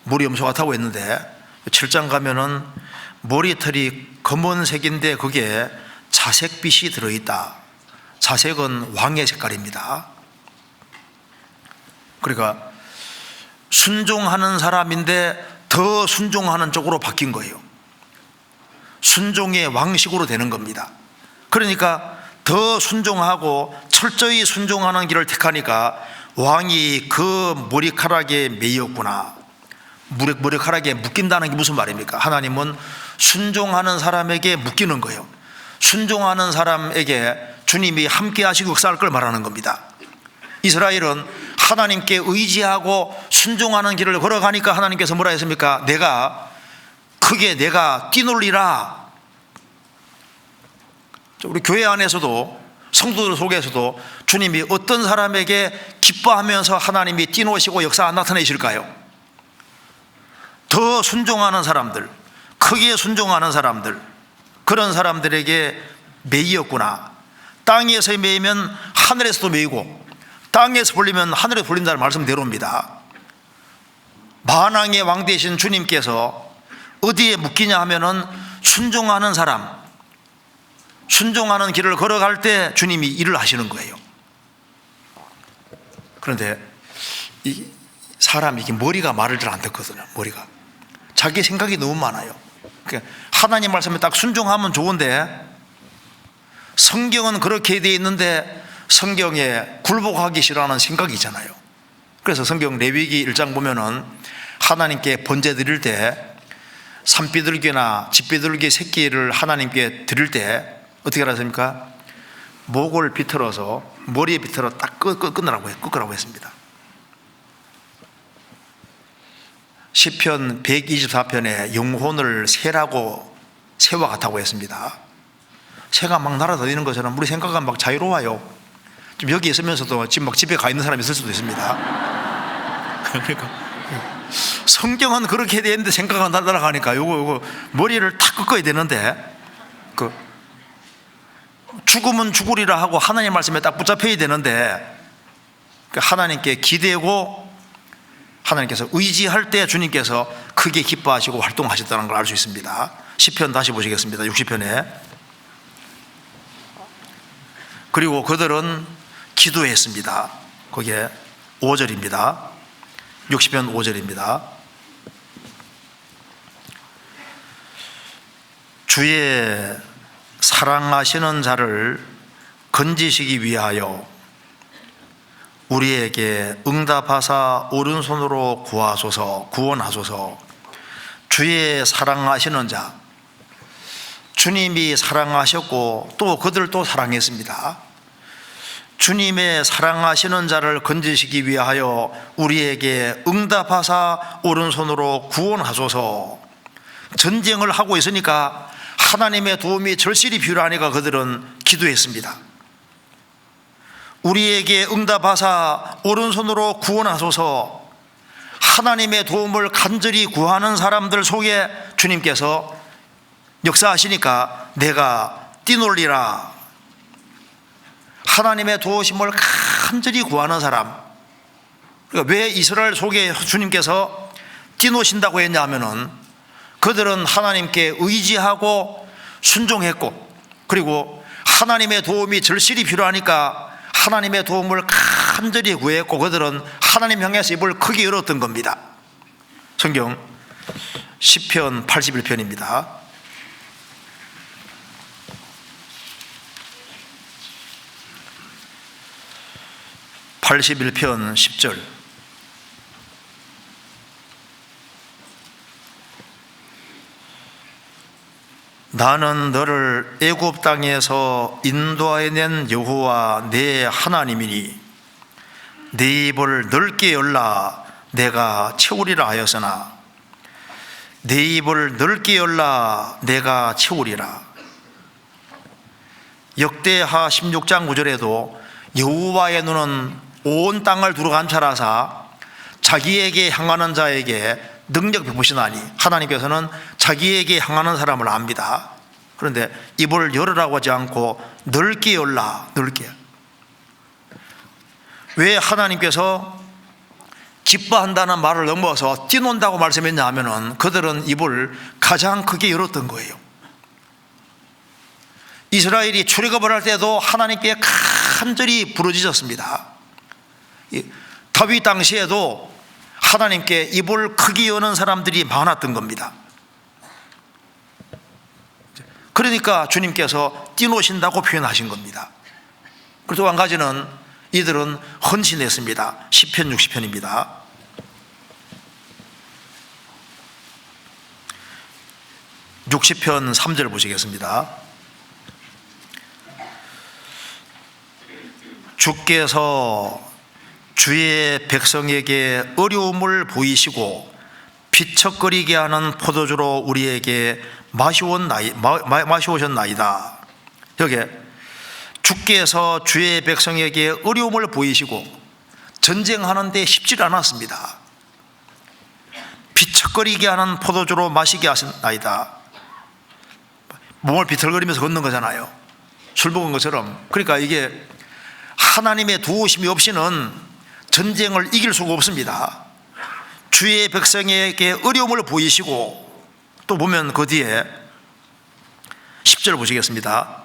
[SPEAKER 1] 머리 염소 같다고 했는데, 7장 가면은 머리털이 검은색인데 그게 자색빛이 들어있다. 자색은 왕의 색깔입니다. 그러니까 순종하는 사람인데 더 순종하는 쪽으로 바뀐 거예요. 순종의 왕식으로 되는 겁니다. 그러니까 더 순종하고 철저히 순종하는 길을 택하니까 왕이 그 머리카락에 매였구나. 머리카락에 묶인다는 게 무슨 말입니까? 하나님은 순종하는 사람에게 묶이는 거예요. 순종하는 사람에게 주님이 함께 하시고 역사할 걸 말하는 겁니다. 이스라엘은 하나님께 의지하고 순종하는 길을 걸어가니까 하나님께서 뭐라 했습니까? 크게 내가 뛰놀리라. 우리 교회 안에서도, 성도들 속에서도 주님이 어떤 사람에게 기뻐하면서 하나님이 뛰노시고 역사 나타내실까요? 더 순종하는 사람들, 크게 순종하는 사람들, 그런 사람들에게 매이었구나. 땅에서 매이면 하늘에서도 매이고, 땅에서 불리면 하늘에서 불린다는 말씀대로입니다. 만왕의 왕 되신 주님께서 어디에 묶이냐 하면은 순종하는 사람, 순종하는 길을 걸어갈 때 주님이 일을 하시는 거예요. 그런데 사람이 머리가 말을 잘 안 듣거든요. 머리가 자기 생각이 너무 많아요. 그러니까 하나님 말씀에 딱 순종하면 좋은데, 성경은 그렇게 되어 있는데 성경에 굴복하기 싫어하는 생각이 있잖아요. 그래서 성경 레위기 1장 보면은 하나님께 번제 드릴 때, 산비둘기나 집비둘기 새끼를 하나님께 드릴 때 어떻게 하십니까? 목을 비틀어서 머리에 비틀어 딱 끄라고 했습니다. 시편 124편에 영혼을 새와 같다고 했습니다. 새가 막 날아다니는 것처럼 우리 생각은 막 자유로워요. 좀 여기 있으면서도 지금 막 집에 가 있는 사람이 있을 수도 있습니다. 그러니까 성경은 그렇게 되어 있는데 생각은 날아가니까 요거 머리를 탁 꺾어야 되는데, 죽으면 죽으리라 하고 하나님 말씀에 딱 붙잡혀야 되는데, 하나님께 기대고 하나님께서 의지할 때 주님께서 크게 기뻐하시고 활동하셨다는 걸 알 수 있습니다. 시편 다시 보시겠습니다. 60편에. 그리고 그들은 기도했습니다. 거기에 5절입니다. 60편 5절입니다. 주의 사랑하시는 자를 건지시기 위하여 우리에게 응답하사 오른손으로 구원하소서. 주의 사랑하시는 자, 주님이 사랑하셨고 또 그들도 사랑했습니다. 주님의 사랑하시는 자를 건지시기 위하여 우리에게 응답하사 오른손으로 구원하소서. 전쟁을 하고 있으니까 하나님의 도움이 절실히 필요하니까 그들은 기도했습니다. 우리에게 응답하사 오른손으로 구원하소서. 하나님의 도움을 간절히 구하는 사람들 속에 주님께서 역사하시니까 내가 뛰놀리라. 하나님의 도우심을 간절히 구하는 사람. 그러니까 왜 이스라엘 속에 주님께서 뛰노신다고 했냐 하면은 그들은 하나님께 의지하고 순종했고, 그리고 하나님의 도움이 절실히 필요하니까 하나님의 도움을 간절히 구했고, 그들은 하나님 향해서 입을 크게 열었던 겁니다. 성경 시편 81편입니다. (81편) 10절. 나는 너를 애굽 땅에서 인도하여낸 여호와 내 하나님이니 네 입을 넓게 열라 내가 채우리라 하였으나 네 입을 넓게 열라 내가 채우리라. 역대하 16장 9절에도 여호와의 눈은 온 땅을 두루 감찰하사 자기에게 향하는 자에게 능력 베푸시나니, 하나님께서는 자기에게 향하는 사람을 압니다. 그런데 입을 열으라고 하지 않고 넓게 열라, 넓게. 왜 하나님께서 기뻐한다는 말을 넘어서 뛰논다고 말씀했냐 하면은 그들은 입을 가장 크게 열었던 거예요. 이스라엘이 출애굽을 할 때도 하나님께 간절히 부르짖었습니다. 다윗 당시에도 하나님께 입을 크게 여는 사람들이 많았던 겁니다. 그러니까 주님께서 뛰노신다고 표현하신 겁니다. 그리고 또 한 가지는 이들은 헌신했습니다. 시편 60편입니다. 60편 3절 보시겠습니다. 주께서 주의 백성에게 어려움을 보이시고 비척거리게 하는 포도주로 우리에게 마시오셨나이다. 여기에 주께서 주의 백성에게 어려움을 보이시고 전쟁하는데 쉽지 않았습니다. 비척거리게 하는 포도주로 마시게 하셨나이다. 몸을 비틀거리면서 걷는 거잖아요. 술 먹은 것처럼. 그러니까 이게 하나님의 도우심이 없이는 전쟁을 이길 수가 없습니다. 주의 백성에게 어려움을 보이시고, 또 보면 그 뒤에 10절 보시겠습니다.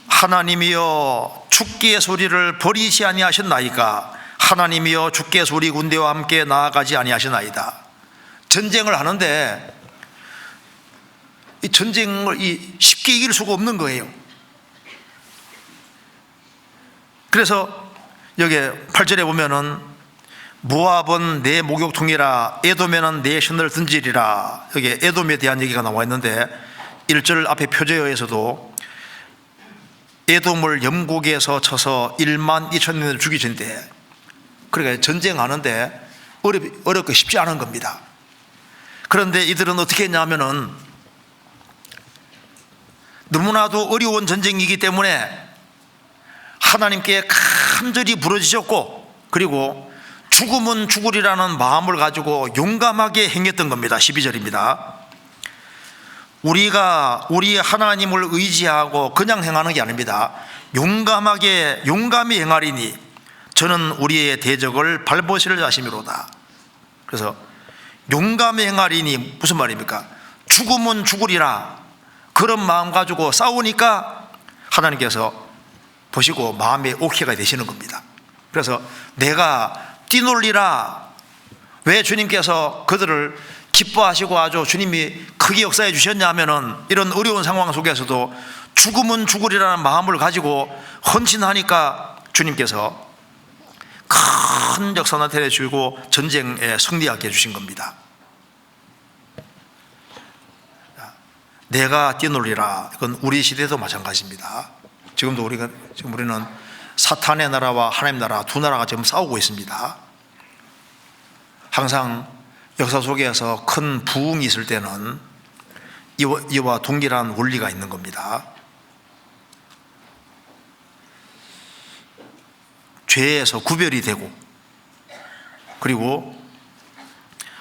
[SPEAKER 1] 하나님이여 주께 소리를 버리시 아니하셨나이까. 하나님이여 주께 소리 군대와 함께 나아가지 아니하셨나이다. 전쟁을 하는데 이 전쟁을 쉽게 이길 수가 없는 거예요. 그래서 여기 8절에 보면은 모압은 내 목욕통이라 에돔에는 내 신을 던지리라. 여기 에돔에 대한 얘기가 나와 있는데 1절 앞에 표제어에서도 에돔을 영국에서 쳐서 1만 2천 명을 죽이신대. 그러니까 전쟁하는데 어렵고 쉽지 않은 겁니다. 그런데 이들은 어떻게 했냐면은 너무나도 어려운 전쟁이기 때문에 하나님께 간절히 부르짖었고, 그리고 죽으면 죽으리라는 마음을 가지고 용감하게 행했던 겁니다. 12절입니다. 우리가 우리 하나님을 의지하고 그냥 행하는 게 아닙니다. 용감히 행하리니 저는 우리의 대적을 밟으실 자심이로다. 그래서 용감히 행하리니 무슨 말입니까? 죽으면 죽으리라, 그런 마음 가지고 싸우니까 하나님께서 보시고 마음의 옥회가 되시는 겁니다. 그래서 내가 뛰놀리라. 왜 주님께서 그들을 기뻐하시고 아주 주님이 크게 역사해 주셨냐 하면은 이런 어려운 상황 속에서도 죽으면 죽으리라는 마음을 가지고 헌신하니까 주님께서 큰 역사 나타내 주고 전쟁에 승리하게 해주신 겁니다. 내가 뛰놀리라. 이건 우리 시대도 마찬가지입니다. 지금도 우리는 사탄의 나라와 하나님 나라 두 나라가 지금 싸우고 있습니다. 항상 역사 속에서 큰 부흥이 있을 때는 이와 동일한 원리가 있는 겁니다. 죄에서 구별이 되고, 그리고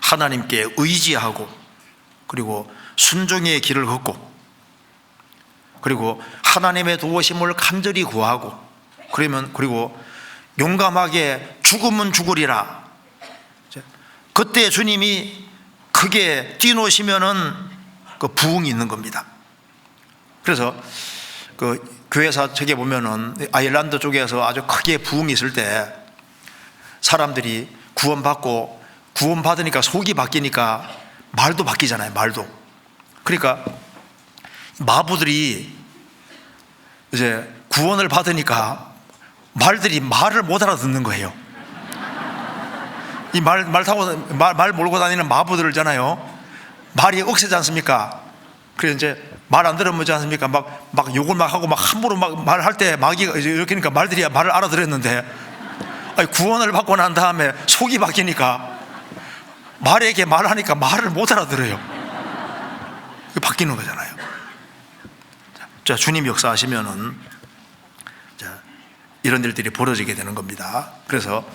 [SPEAKER 1] 하나님께 의지하고, 그리고 순종의 길을 걷고, 그리고 하나님의 도우심을 간절히 구하고, 그리고 용감하게 죽으면 죽으리라. 그때 주님이 크게 뛰노시면은 그 부흥이 있는 겁니다. 그래서 그 교회사 책에 보면은 아일랜드 쪽에서 아주 크게 부흥이 있을 때 사람들이 구원받으니까 속이 바뀌니까 말도 바뀌잖아요. 말도. 그러니까 마부들이 이제 구원을 받으니까 말들이 말을 못 알아듣는 거예요. 이 말 몰고 다니는 마부들 있잖아요. 말이 억세지 않습니까? 그래서 이제 말 안 들으면 뭐지 않습니까? 막 욕을 막 하고 막 함부로 막 말할 때 마귀가 이렇게 하니까 말들이 말을 알아들었는데, 아니 구원을 받고 난 다음에 속이 바뀌니까 말에게 말하니까 말을 못 알아들어요. 바뀌는 거잖아요. 자, 주님 역사하시면은 이런 일들이 벌어지게 되는 겁니다. 그래서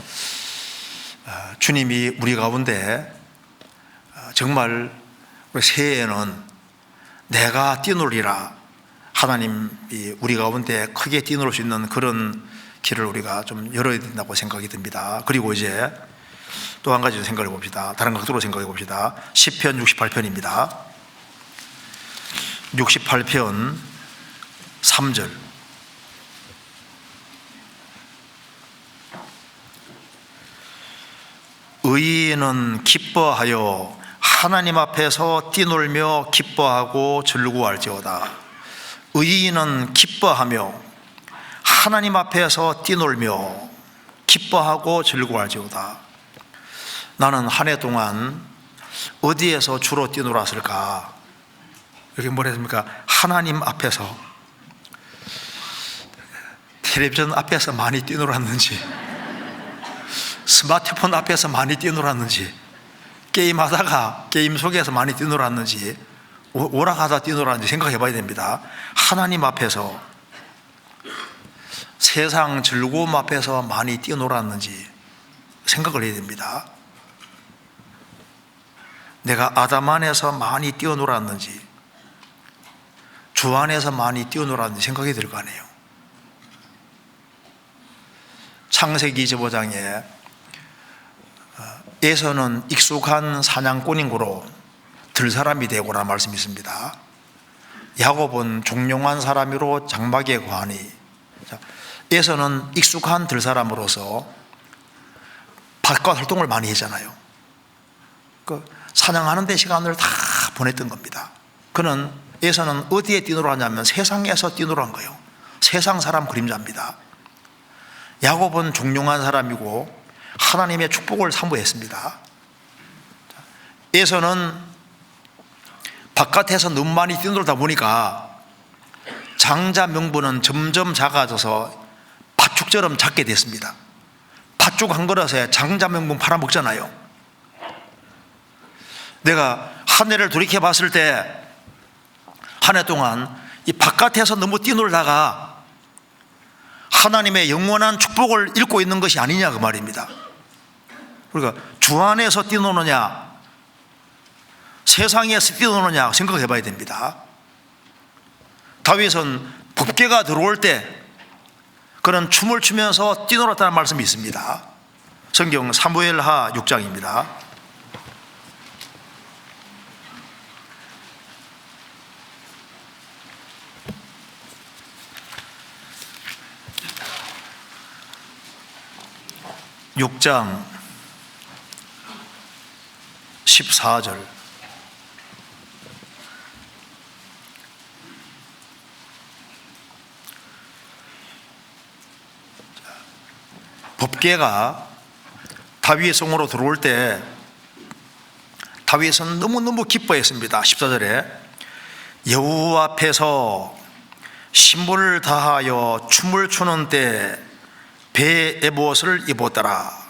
[SPEAKER 1] 주님이 우리 가운데 정말 새해에는 내가 뛰놀리라, 하나님이 우리 가운데 크게 뛰놀 수 있는 그런 길을 우리가 좀 열어야 된다고 생각이 듭니다. 그리고 이제 또 한 가지 생각해 봅시다. 다른 각도로 생각해 봅시다. 시편 68편입니다. 68편 3절. 의인은 기뻐하여 하나님 앞에서 뛰놀며 기뻐하고 즐거워할지어다. 의인은 기뻐하며 하나님 앞에서 뛰놀며 기뻐하고 즐거워할지어다. 나는 한 해 동안 어디에서 주로 뛰놀았을까? 여기 뭐라 했습니까? 하나님 앞에서, 텔레비전 앞에서 많이 뛰놀았는지, 스마트폰 앞에서 많이 뛰놀았는지, 게임하다가 게임 속에서 많이 뛰놀았는지, 오락하다 뛰놀았는지 생각해 봐야 됩니다. 하나님 앞에서, 세상 즐거움 앞에서 많이 뛰놀았는지 생각을 해야 됩니다. 내가 아담 안에서 많이 뛰어놀았는지, 주 안에서 많이 뛰어놀았는지 생각이 들 거 아니에요. 창세기 25장에 에서는 익숙한 사냥꾼이고로 들사람이 되고라 말씀이 있습니다. 야곱은 종용한 사람으로 장막에 거하니, 에서는 익숙한 들사람으로서 바깥 활동을 많이 했잖아요. 사냥하는 데 시간을 다 보냈던 겁니다. 그는 에서는 어디에 뛰놀았냐면 세상에서 뛰놀한 거예요. 세상 사람 그림자입니다. 야곱은 종용한 사람이고 하나님의 축복을 사모했습니다. 에서는 바깥에서 너무 많이 뛰놀다 보니까 장자 명분은 점점 작아져서 팥죽처럼 작게 됐습니다. 팥죽 한 그릇에 장자 명분 팔아먹잖아요. 내가 한 해를 돌이켜 봤을 때 한 해 동안 이 바깥에서 너무 뛰놀다가 하나님의 영원한 축복을 잃고 있는 것이 아니냐 그 말입니다. 그러니까 주 안에서 뛰노느냐 세상에서 뛰노느냐 생각해 봐야 됩니다. 다윗은 법궤가 들어올 때 그는 춤을 추면서 뛰놀았다는 말씀이 있습니다. 성경 사무엘하 6장입니다. (6장) 14절. 법궤가 다윗의 성으로 들어올 때 다윗은 너무너무 기뻐했습니다. 14절에 여호와 앞에서 신분을 다하여 춤을 추는 때 배의 에봇을 입었더라.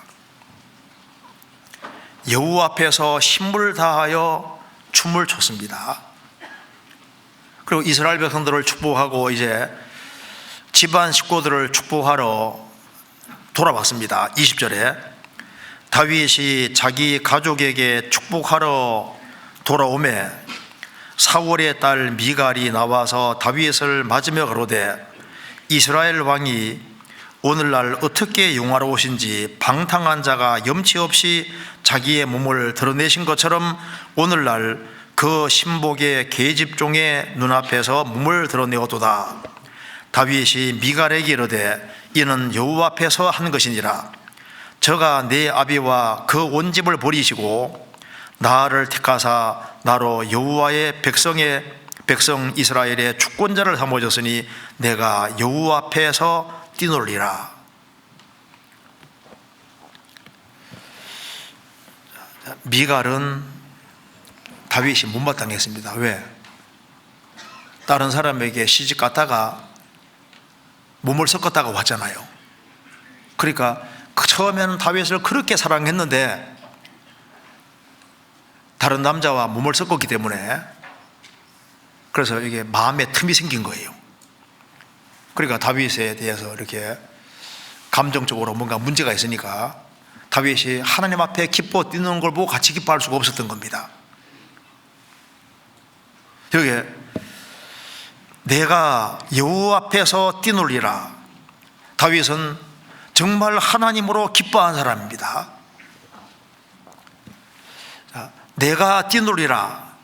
[SPEAKER 1] 여호와 앞에서 신분을 다하여 춤을 췄습니다. 그리고 이스라엘 백성들을 축복하고 이제 집안 식구들을 축복하러 돌아왔습니다. 20절에 다윗이 자기 가족에게 축복하러 돌아오매 사울의 딸 미갈이 나와서 다윗을 맞으며 가로되 이스라엘 왕이 오늘날 어떻게 용화로우신지 방탕한 자가 염치 없이 자기의 몸을 드러내신 것처럼 오늘날 그 신복의 계집종의 눈앞에서 몸을 드러내었도다. 다윗이 미갈에게 이르되 이는 여호와 앞에서 한 것이니라. 저가 내 아비와 그 온 집을 버리시고 나를 택하사 나로 여호와의 백성 이스라엘의 주권자를 삼으셨으니 내가 여호와 앞에서 뛰놀리라. 미갈은 다윗이 못마땅했습니다. 왜? 다른 사람에게 시집 갔다가 몸을 섞었다가 왔잖아요. 그러니까 처음에는 다윗을 그렇게 사랑했는데 다른 남자와 몸을 섞었기 때문에 그래서 이게 마음에 틈이 생긴 거예요. 그러니까 다윗에 대해서 이렇게 감정적으로 뭔가 문제가 있으니까 다윗이 하나님 앞에 기뻐 뛰는 걸 보고 같이 기뻐할 수가 없었던 겁니다. 여기에 내가 여호와 앞에서 뛰놀리라. 다윗은 정말 하나님으로 기뻐한 사람입니다. 내가 뛰놀리라.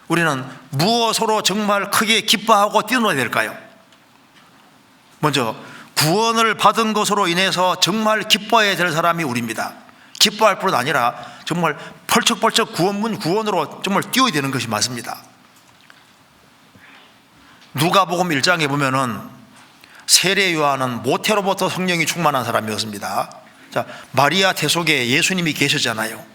[SPEAKER 1] 우리는 무엇으로 정말 크게 기뻐하고 뛰놀아야 될까요? 먼저 구원을 받은 것으로 인해서 정말 기뻐해야 될 사람이 우리입니다. 기뻐할 뿐 아니라 정말 펄쩍펄쩍 구원으로 정말 뛰어야 되는 것이 맞습니다. 누가복음 1장에 보면은 세례 요한은 모태로부터 성령이 충만한 사람이었습니다. 자, 마리아 태속에 예수님이 계셨잖아요.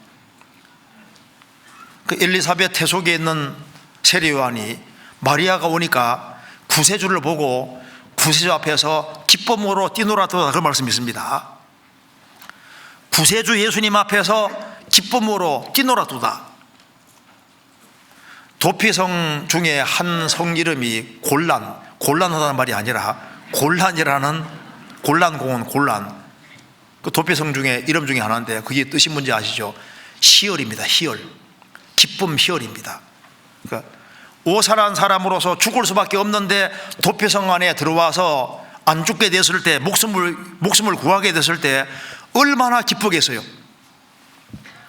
[SPEAKER 1] 그 엘리사벳 태속에 있는 세례 요한이 마리아가 오니까 구세주를 보고 구세주 앞에서 기쁨으로 뛰놀았다, 그런 말씀이 있습니다. 구세주 예수님 앞에서 기쁨으로 뛰놀았도다. 도피성 중에 한 성 이름이 곤란하다는 말이 아니라 곤란이라는 곤란공원, 곤란, 그 도피성 중에 이름 중에 하나인데 그게 뜻이 뭔지 아시죠? 희열입니다. 희열, 기쁨 희열입니다. 그러니까 오살한 사람으로서 죽을 수밖에 없는데 도피성 안에 들어와서 안 죽게 됐을 때, 목숨을 구하게 됐을 때 얼마나 기쁘겠어요.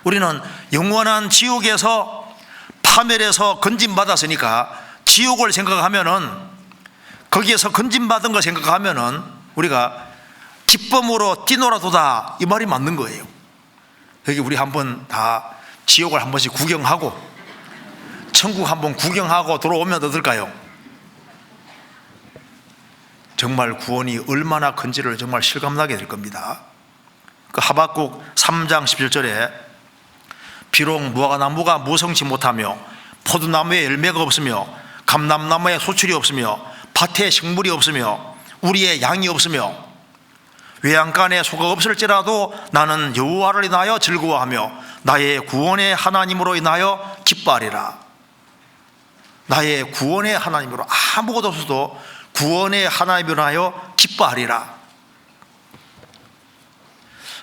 [SPEAKER 1] 우리는 영원한 지옥에서 파멸해서 건진받았으니까 지옥을 생각하면은, 거기에서 건진받은 걸 생각하면은 우리가 기쁨으로 뛰놀아도다, 이 말이 맞는 거예요. 여기 우리 한번 다 지옥을 한 번씩 구경하고 천국 한번 구경하고 들어오면 어떨까요? 정말 구원이 얼마나 큰지를 정말 실감나게 될 겁니다. 그 하박국 3장 17절에 비록 무화과나무가 무성치 못하며 포도나무에 열매가 없으며 감람나무에 소출이 없으며 밭에 식물이 없으며 우리의 양이 없으며 외양간에 소가 없을지라도 나는 여호와를 인하여 즐거워하며 나의 구원의 하나님으로 인하여 기뻐하리라. 나의 구원의 하나님으로, 아무것도 없어도 구원의 하나님으로 하여 기뻐하리라.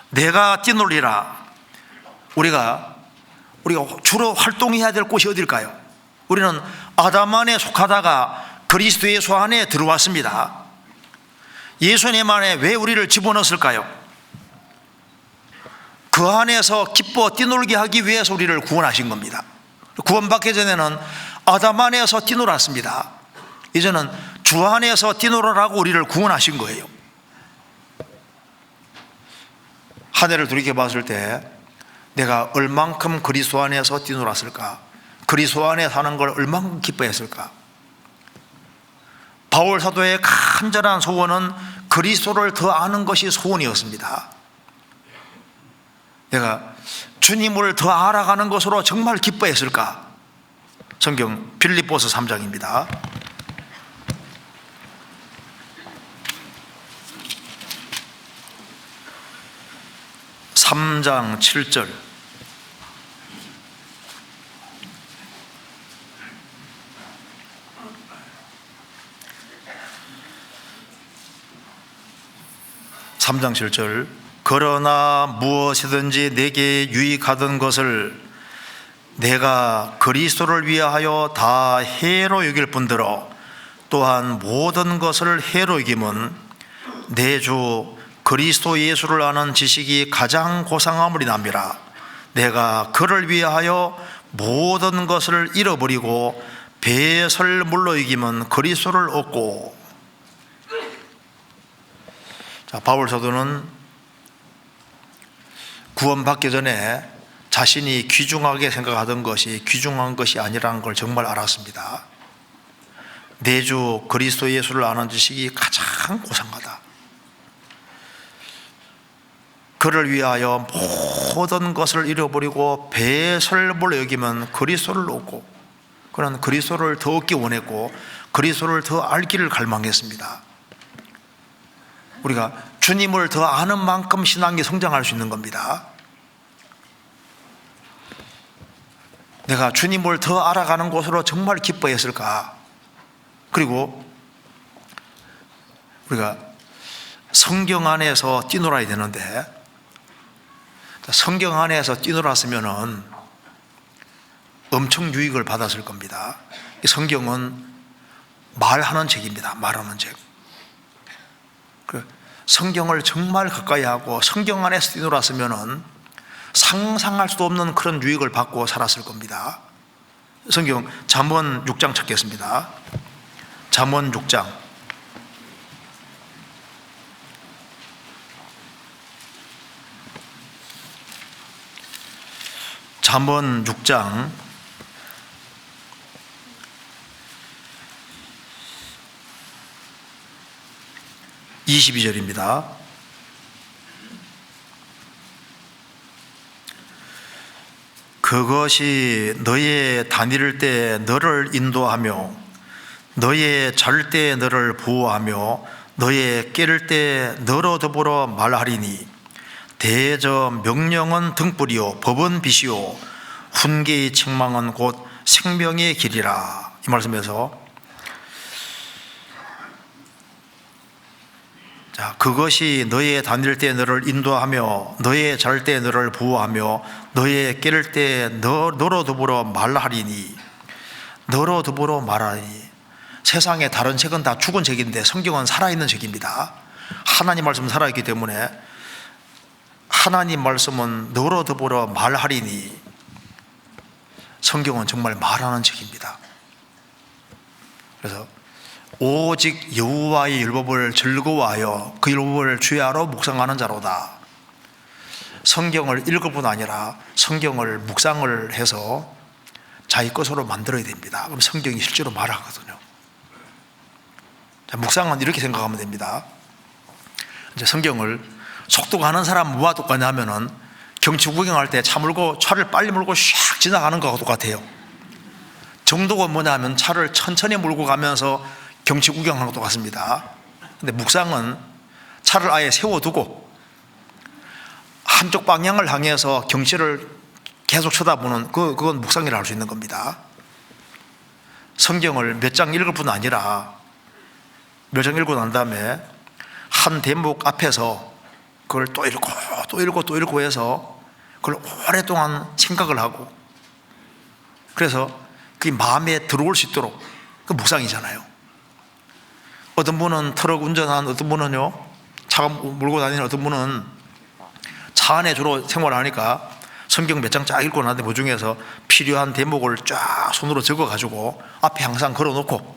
[SPEAKER 1] 내가 뛰놀리라. 우리가 주로 활동해야 될 곳이 어딜까요? 우리는 아담 안에 속하다가 그리스도 예수 안에 들어왔습니다. 예수님 안에 왜 우리를 집어넣었을까요? 그 안에서 기뻐 뛰놀게 하기 위해서 우리를 구원하신 겁니다. 구원받기 전에는 아담 안에서 뛰놀았습니다. 이제는 주 안에서 뛰놀으라고 우리를 구원하신 거예요. 한 해를 돌이켜 봤을 때 내가 얼만큼 그리스도 안에서 뛰놀았을까? 그리스도 안에 사는 걸 얼만큼 기뻐했을까? 바울 사도의 간절한 소원은 그리스도를 더 아는 것이 소원이었습니다. 내가 주님을 더 알아가는 것으로 정말 기뻐했을까? 성경 빌립보서 3장입니다. 3장 7절. 그러나 무엇이든지 내게 유익하던 것을 내가 그리스도를 위하여 다 해로 여길 뿐더러 또한 모든 것을 해로 여김은 내 주 그리스도 예수를 아는 지식이 가장 고상함을 인함이라. 내가 그를 위하여 모든 것을 잃어버리고 배설 물로 여김은 그리스도를 얻고. 자, 바울 사도는 구원받기 전에 자신이 귀중하게 생각하던 것이 귀중한 것이 아니라는 걸 정말 알았습니다. 내 주 그리스도 예수를 아는 지식이 가장 고상하다. 그를 위하여 모든 것을 잃어버리고 배설물로 여기면 그리스도를 얻고, 그는 그리스도를 더 얻기 원했고 그리스도를 더 알기를 갈망했습니다. 우리가 주님을 더 아는 만큼 신앙이 성장할 수 있는 겁니다. 내가 주님을 더 알아가는 곳으로 정말 기뻐했을까? 그리고 우리가 성경 안에서 뛰놀아야 되는데, 성경 안에서 뛰놀았으면 엄청 유익을 받았을 겁니다. 이 성경은 말하는 책입니다. 말하는 책. 성경을 정말 가까이 하고 성경 안에서 뛰놀았으면 상상할 수도 없는 그런 유익을 받고 살았을 겁니다. 성경 잠언 6장 찾겠습니다. 잠언 6장. 잠언 6장 22절입니다. 그것이 너의 다닐 때 너를 인도하며 너의 잘 때 너를 보호하며 너의 깰 때 너로 더불어 말하리니 대저 명령은 등불이요 법은 빛이요 훈계의 책망은 곧 생명의 길이라. 이 말씀에서 자, 그것이 너의 다닐 때 너를 인도하며 너의 잘 때 너를 보호하며 너의 깰 때 너로 더불어 말하리니. 너로 더불어 말하리니. 세상의 다른 책은 다 죽은 책인데 성경은 살아있는 책입니다. 하나님 말씀은 살아있기 때문에 하나님 말씀은 너로 더불어 말하리니. 성경은 정말 말하는 책입니다. 그래서 오직 여호와의 율법을 즐거워하여 그 율법을 주야로 묵상하는 자로다. 성경을 읽을 뿐 아니라 성경을 묵상을 해서 자기 것으로 만들어야 됩니다. 그럼 성경이 실제로 말하거든요. 자, 묵상은 이렇게 생각하면 됩니다. 이제 성경을 속도 가는 사람 뭐와 똑같냐 하면은 경치 구경할 때 차를 빨리 몰고 샥 지나가는 것과 똑같아요. 정도가 뭐냐 하면 차를 천천히 몰고 가면서 경치 구경하는 것도 같습니다. 근데 묵상은 차를 아예 세워두고 한쪽 방향을 향해서 경치를 계속 쳐다보는 그건 묵상이라고 할 수 있는 겁니다. 성경을 몇 장 읽을 뿐 아니라 몇 장 읽고 난 다음에 한 대목 앞에서 그걸 또 읽고 또 읽고 또 읽고 해서 그걸 오랫동안 생각을 하고 그래서 그게 마음에 들어올 수 있도록 그 묵상이잖아요. 어떤 분은 트럭 운전한 어떤 분은요 차 몰고 다니는 어떤 분은 차 안에 주로 생활하니까 성경 몇 장 쫙 읽고 나는데 그 중에서 필요한 대목을 쫙 손으로 적어가지고 앞에 항상 걸어놓고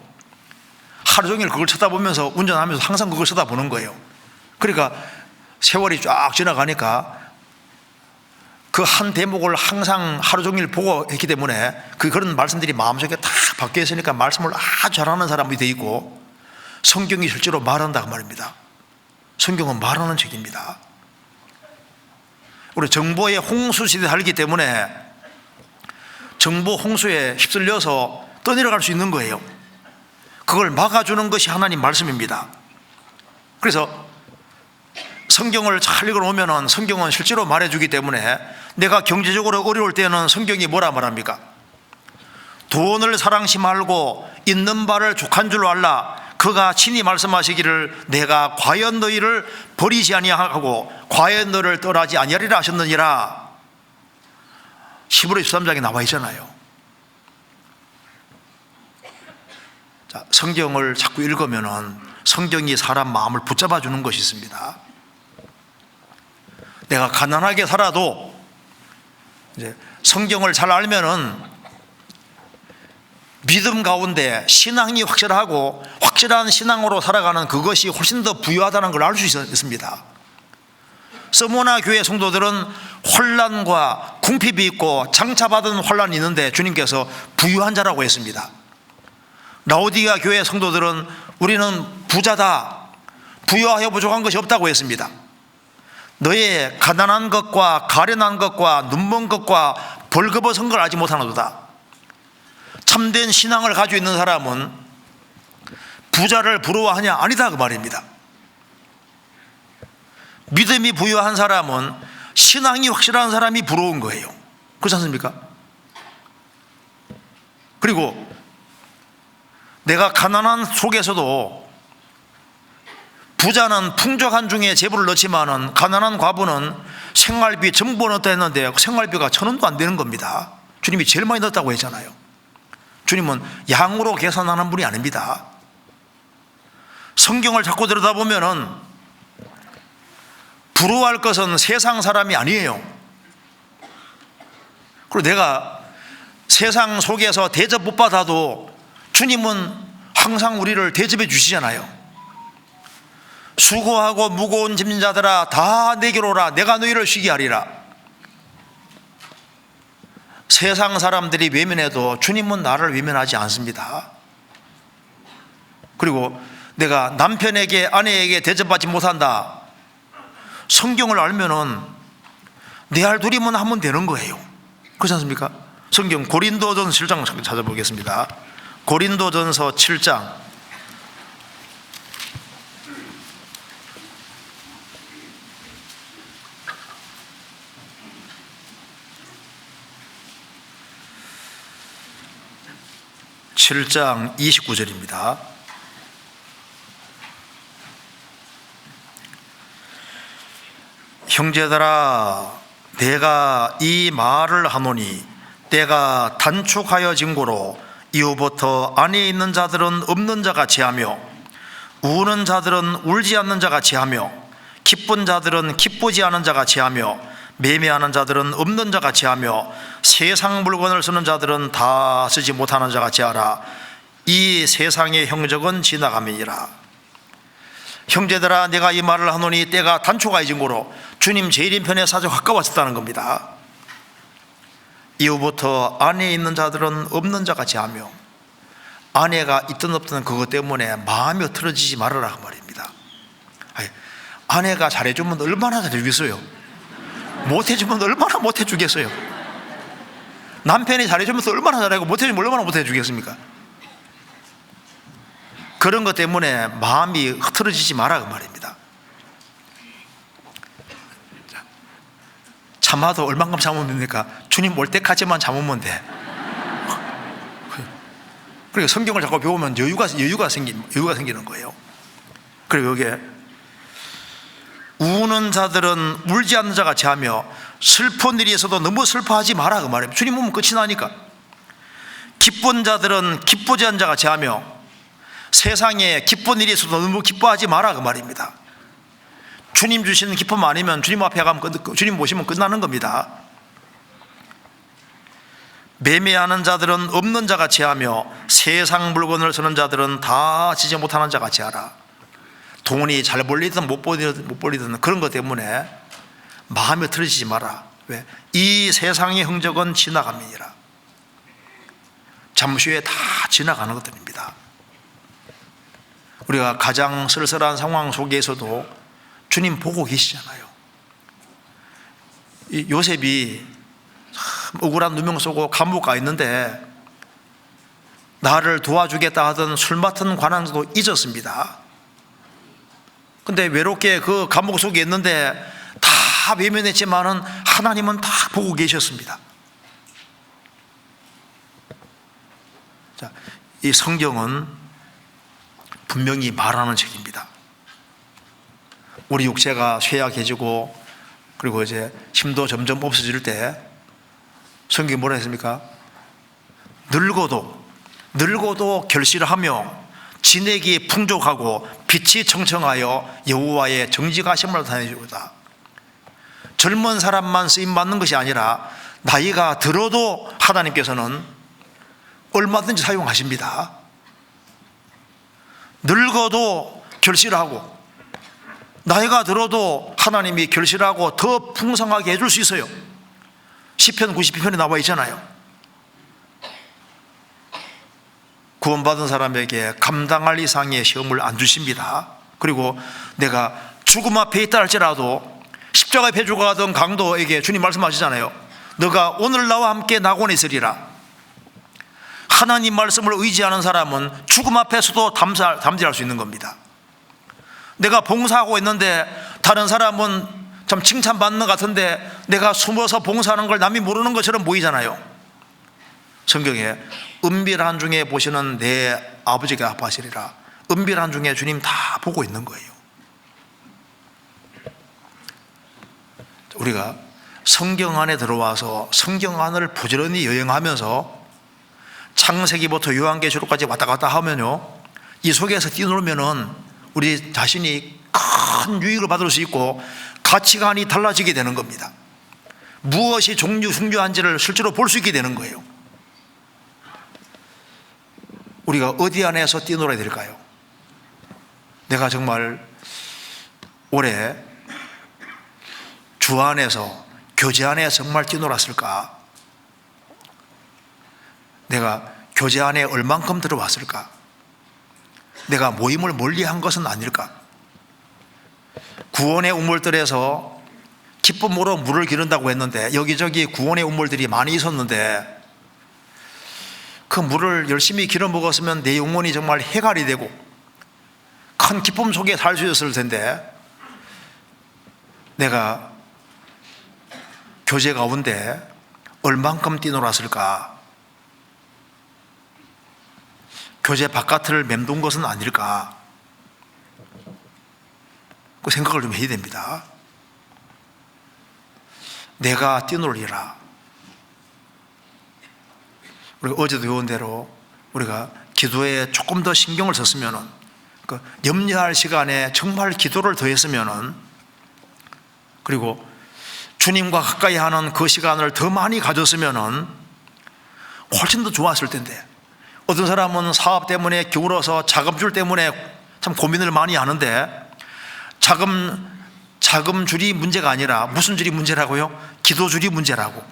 [SPEAKER 1] 하루 종일 그걸 쳐다보면서 운전하면서 항상 그걸 쳐다보는 거예요. 그러니까 세월이 쫙 지나가니까 그 한 대목을 항상 하루 종일 보고 했기 때문에 그런 말씀들이 마음속에 다 박혀 있으니까 말씀을 아주 잘하는 사람이 돼 있고 성경이 실제로 말한다고 말입니다. 성경은 말하는 책입니다. 우리 정보의 홍수 시대에 살기 때문에 정보 홍수에 휩쓸려서 떠내려갈 수 있는 거예요. 그걸 막아주는 것이 하나님 말씀입니다. 그래서 성경을 잘 읽어놓으면 성경은 실제로 말해주기 때문에 내가 경제적으로 어려울 때는 성경이 뭐라 말합니까? 돈을 사랑시 말고 있는 바를 족한 줄로 알라. 그가 친히 말씀하시기를 내가 과연 너희를 버리지 아니하고 과연 너를 떠나지 아니하리라 하셨느니라. 히브리 13장에 나와 있잖아요. 자, 성경을 자꾸 읽으면 성경이 사람 마음을 붙잡아 주는 것이 있습니다. 내가 가난하게 살아도 이제 성경을 잘 알면은 믿음 가운데 신앙이 확실하고 확실한 신앙으로 살아가는 그것이 훨씬 더 부유하다는 걸 알 수 있습니다. 서모나 교회 성도들은 혼란과 궁핍이 있고 장차받은 혼란이 있는데 주님께서 부유한 자라고 했습니다. 라오디게아 교회 성도들은 우리는 부자다, 부유하여 부족한 것이 없다고 했습니다. 너의 가난한 것과 가련한 것과 눈먼 것과 벌거벗은 걸 알지 못하노도다. 참된 신앙을 가지고 있는 사람은 부자를 부러워하냐? 아니다 그 말입니다. 믿음이 부유한 사람은 신앙이 확실한 사람이 부러운 거예요. 그렇지 않습니까? 그리고 내가 가난한 속에서도 부자는 풍족한 중에 재물을 넣지만은 가난한 과부는 생활비 전부 넣었다 했는데 생활비가 1,000원도 안 되는 겁니다. 주님이 제일 많이 넣었다고 했잖아요. 주님은 양으로 계산하는 분이 아닙니다. 성경을 자꾸 들여다보면은 부러워할 것은 세상 사람이 아니에요. 그리고 내가 세상 속에서 대접 못 받아도 주님은 항상 우리를 대접해 주시잖아요. 수고하고 무거운 짐진 자들아 다 내게로 오라, 내가 너희를 쉬게 하리라. 세상 사람들이 외면해도 주님은 나를 외면하지 않습니다. 그리고 내가 남편에게, 아내에게 대접받지 못한다, 성경을 알면은 내 알 둘이면 하면 되는 거예요. 그렇지 않습니까? 성경 고린도전서 7장 찾아보겠습니다. 고린도전서 7장 7장 29절입니다. 형제들아, 내가 이 말을 하노니 때가 단축하여진 고로 이후부터 안에 있는 자들은 없는 자 같이 하며 우는 자들은 울지 않는 자 같이 하며 기쁜 자들은 기쁘지 않은 자 같이 하며 매매하는 자들은 없는 자 같이 하며 세상 물건을 쓰는 자들은 다 쓰지 못하는 자 같이 하라. 이 세상의 형적은 지나감이니라. 형제들아, 내가 이 말을 하노니 때가 단축하여진 고로 주님 재림편에 사자 가까워졌다는 겁니다. 이후부터 안에 있는 자들은 없는 자 같이 하며, 아내가 있든 없든 그것 때문에 마음이 흐트러지지 말아라 그 말입니다. 아내가 잘해주면 얼마나 잘해주겠어요? 못해주면 얼마나 못해주겠어요? 남편이 잘해주면서 얼마나 잘하고 못해주면 얼마나 못해주겠습니까? 그런 것 때문에 마음이 흐트러지지 마라 그 말입니다. 참아도 얼만큼 참으면 됩니까? 주님 올 때까지만 참으면 돼. 그러니까 성경을 자꾸 배우면 여유가 생기는 거예요. 그리고 여기에 우는 자들은 울지 않는 자 같이 하며 슬픈 일이 있어도 너무 슬퍼하지 마라 그 말입니다. 주님 오면 끝이 나니까. 기쁜 자들은 기쁘지 않는 자 같이 하며 세상에 기쁜 일이 있어도 너무 기뻐하지 마라 그 말입니다. 주님 주시는 기쁨 아니면 주님 앞에 가면 주님 모시면 끝나는 겁니다. 매매하는 자들은 없는 자 같이 하며 세상 물건을 쓰는 자들은 다 지지 못하는 자 같이 하라. 돈이 잘 벌리든 못 벌리든 그런 것 때문에 마음에 틀어지지 마라. 왜? 이 세상의 행적은 지나갑니다. 잠시 후에 다 지나가는 것들입니다. 우리가 가장 쓸쓸한 상황 속에서도 주님 보고 계시잖아요. 이 요셉이 참 억울한 누명 쓰고 감옥 가 있는데 나를 도와주겠다 하던 술 맡은 관원도 잊었습니다. 근데 외롭게 그 감옥 속에 있는데 다 외면했지만은 하나님은 다 보고 계셨습니다. 자, 이 성경은 분명히 말하는 책입니다. 우리 육체가 쇠약해지고 그리고 이제 힘도 점점 없어질 때 성경이 뭐라 했습니까? 늙어도 결실하며 진액이 풍족하고 빛이 청청하여 여호와의 정직하심을 나타내주다. 젊은 사람만 쓰임받는 것이 아니라 나이가 들어도 하나님께서는 얼마든지 사용하십니다. 늙어도 결실하고 나이가 들어도 하나님이 결실하고 더 풍성하게 해줄 수 있어요. 시편 92편에 나와 있잖아요. 구원받은 사람에게 감당할 이상의 시험을 안 주십니다. 그리고 내가 죽음 앞에 있다 할지라도 십자가에 배 죽어가던 강도에게 주님 말씀하시잖아요. 너가 오늘 나와 함께 낙원에 있으리라. 하나님 말씀을 의지하는 사람은 죽음 앞에서도 담대할 수 있는 겁니다. 내가 봉사하고 있는데 다른 사람은 참 칭찬받는 것 같은데 내가 숨어서 봉사하는 걸 남이 모르는 것처럼 보이잖아요. 성경에 은밀한 중에 보시는 내 아버지가 아파하시리라. 은밀한 중에 주님 다 보고 있는 거예요. 우리가 성경 안에 들어와서 성경 안을 부지런히 여행하면서 창세기부터 요한계시록까지 왔다 갔다 하면요, 이 속에서 뛰놀면은 우리 자신이 큰 유익을 받을 수 있고 가치관이 달라지게 되는 겁니다. 무엇이 중요한지를 실제로 볼 수 있게 되는 거예요. 우리가 어디 안에서 뛰놀아야 될까요? 내가 정말 올해 주 안에서, 교제 안에서 정말 뛰놀았을까? 내가 교제 안에 얼만큼 들어왔을까? 내가 모임을 멀리한 것은 아닐까? 구원의 우물들에서 기쁨으로 물을 기른다고 했는데 여기저기 구원의 우물들이 많이 있었는데 그 물을 열심히 길어 먹었으면 내 영혼이 정말 해갈이 되고 큰 기쁨 속에 살 수 있었을 텐데 내가 교제 가운데 얼만큼 뛰놀았을까? 교제 바깥을 맴돈 것은 아닐까? 그 생각을 좀 해야 됩니다. 내가 뛰놀리라. 우리가 어제도 배운 대로 우리가 기도에 조금 더 신경을 썼으면은, 그 염려할 시간에 정말 기도를 더 했으면은, 그리고 주님과 가까이 하는 그 시간을 더 많이 가졌으면은 훨씬 더 좋았을 텐데, 어떤 사람은 사업 때문에 기울어서 자금줄 때문에 참 고민을 많이 하는데 자금줄이 문제가 아니라 무슨 줄이 문제라고요? 기도줄이 문제라고.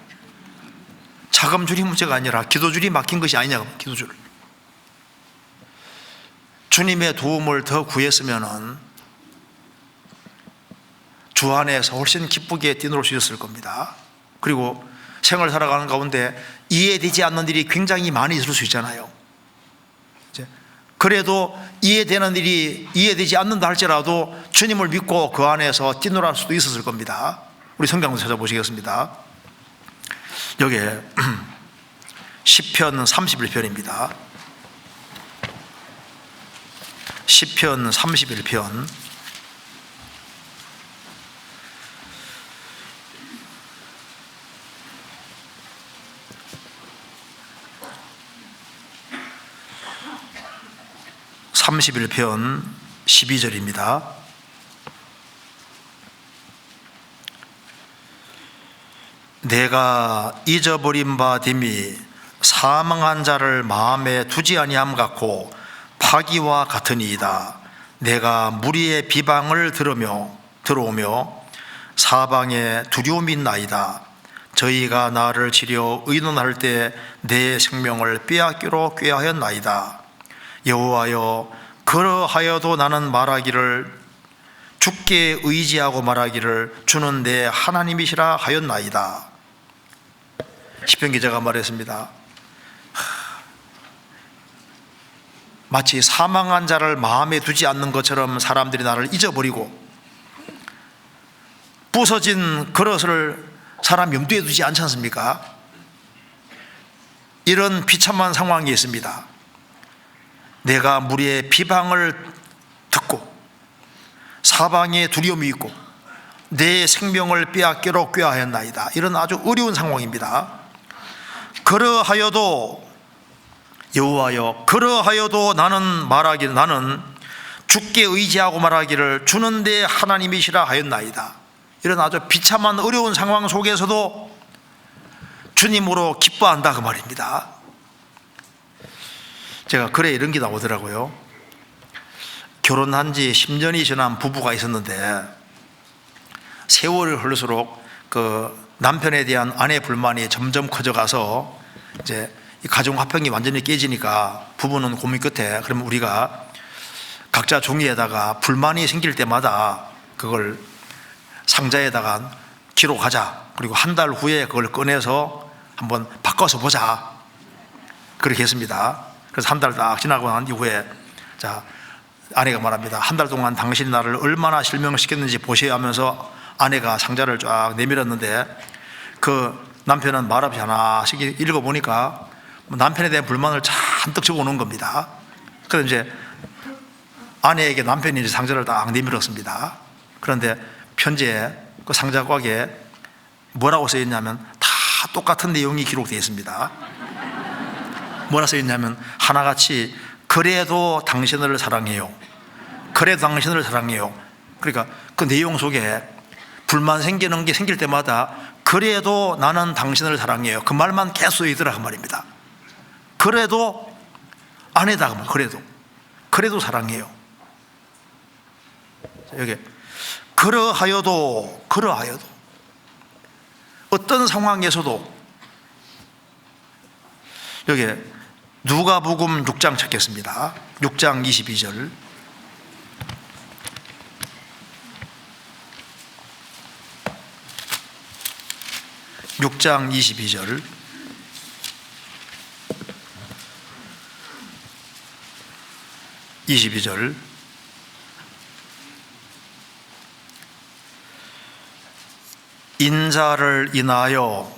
[SPEAKER 1] 자금줄이 문제가 아니라 기도줄이 막힌 것이 아니냐고. 기도줄. 주님의 도움을 더 구했으면은 주 안에서 훨씬 기쁘게 뛰놀 수 있었을 겁니다. 그리고 생을 살아가는 가운데 이해되지 않는 일이 굉장히 많이 있을 수 있잖아요. 그래도 이해되는 일이 이해되지 않는다 할지라도 주님을 믿고 그 안에서 뛰놀할 수도 있었을 겁니다. 우리 성경을 찾아보시겠습니다. 여기에 시편 31편입니다. 시편 31편 31편 12절입니다. 내가 잊어버린 바 됨이 사망한 자를 마음에 두지 아니함 같고 파기와 같으니이다. 내가 무리의 비방을 들어오며 사방에 두려움이 나이다. 저희가 나를 치려 의논할 때 내 생명을 빼앗기로 꾀하였나이다. 여호와여, 그러하여도 나는 말하기를, 주께 의지하고 말하기를 주는 내 하나님이시라 하였나이다. 시편 기자가 말했습니다. 마치 사망한 자를 마음에 두지 않는 것처럼 사람들이 나를 잊어버리고 부서진 그릇을 사람 염두에 두지 않지 않습니까? 이런 비참한 상황이 있습니다. 내가 무리의 비방을 듣고 사방에 두려움이 있고 내 생명을 빼앗기로 꾀하였나이다. 이런 아주 어려운 상황입니다. 그러하여도 여호와여, 그러하여도 나는 주께 의지하고 말하기를 주는 내 하나님이시라 하였나이다. 이런 아주 비참한 어려운 상황 속에서도 주님으로 기뻐한다 그 말입니다. 제가 글에 이런 게 나오더라고요. 결혼한 지 10년이 지난 부부가 있었는데 세월이 흐를수록 그 남편에 대한 아내 불만이 점점 커져가서 이제 이 가정 화평이 완전히 깨지니까 부부는 고민 끝에, 그러면 우리가 각자 종이에다가 불만이 생길 때마다 그걸 상자에다가 기록하자. 그리고 한 달 후에 그걸 꺼내서 한번 바꿔서 보자. 그렇게 했습니다. 그래서 한 달 딱 지나고 난 이후에 자, 아내가 말합니다. 한 달 동안 당신이 나를 얼마나 실명시켰는지 보셔야 하면서 아내가 상자를 쫙 내밀었는데 그 남편은 말없이 하나씩 읽어보니까 남편에 대한 불만을 잔뜩 적어놓은 겁니다. 그래서 이제 아내에게 남편이 상자를 딱 내밀었습니다. 그런데 편지에 그 상자 꽉에 뭐라고 써있냐면 다 똑같은 내용이 기록되어 있습니다. 뭐라 써있냐면 하나같이 그래도 당신을 사랑해요. 그래도 당신을 사랑해요. 그러니까 그 내용 속에 불만 생기는 게 생길 때마다 그래도 나는 당신을 사랑해요, 그 말만 계속 있더라 그 말입니다. 그래도 아내다 그 말. 그래도 사랑해요. 여기 그러하여도 어떤 상황에서도, 여기 누가복음 6장 찾겠습니다. 6장 22절. (6장 22절) 인자를 인하여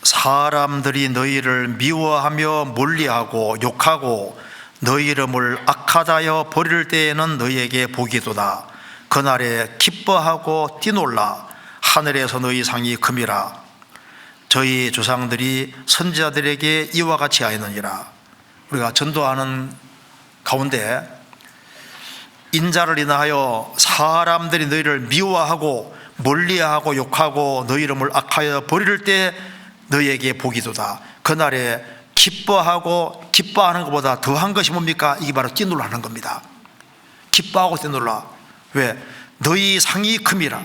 [SPEAKER 1] 사람들이 너희를 미워하며 멀리하고 욕하고 너희 이름을 악하다여 버릴 때에는 너희에게 복이도다. 그날에 기뻐하고 뛰놀라. 하늘에서 너희 상이 큼이라. 저희 조상들이 선지자들에게 이와 같이 하였느니라. 우리가 전도하는 가운데 인자를 인하여 사람들이 너희를 미워하고 멀리하고 욕하고 너희 이름을 악하여 버릴 때 너희에게 복이도다. 그날에 기뻐하는 것보다 더한 것이 뭡니까? 이게 바로 뛰놀라는 겁니다. 기뻐하고 뛰놀라. 왜? 너희 상이 큼이라.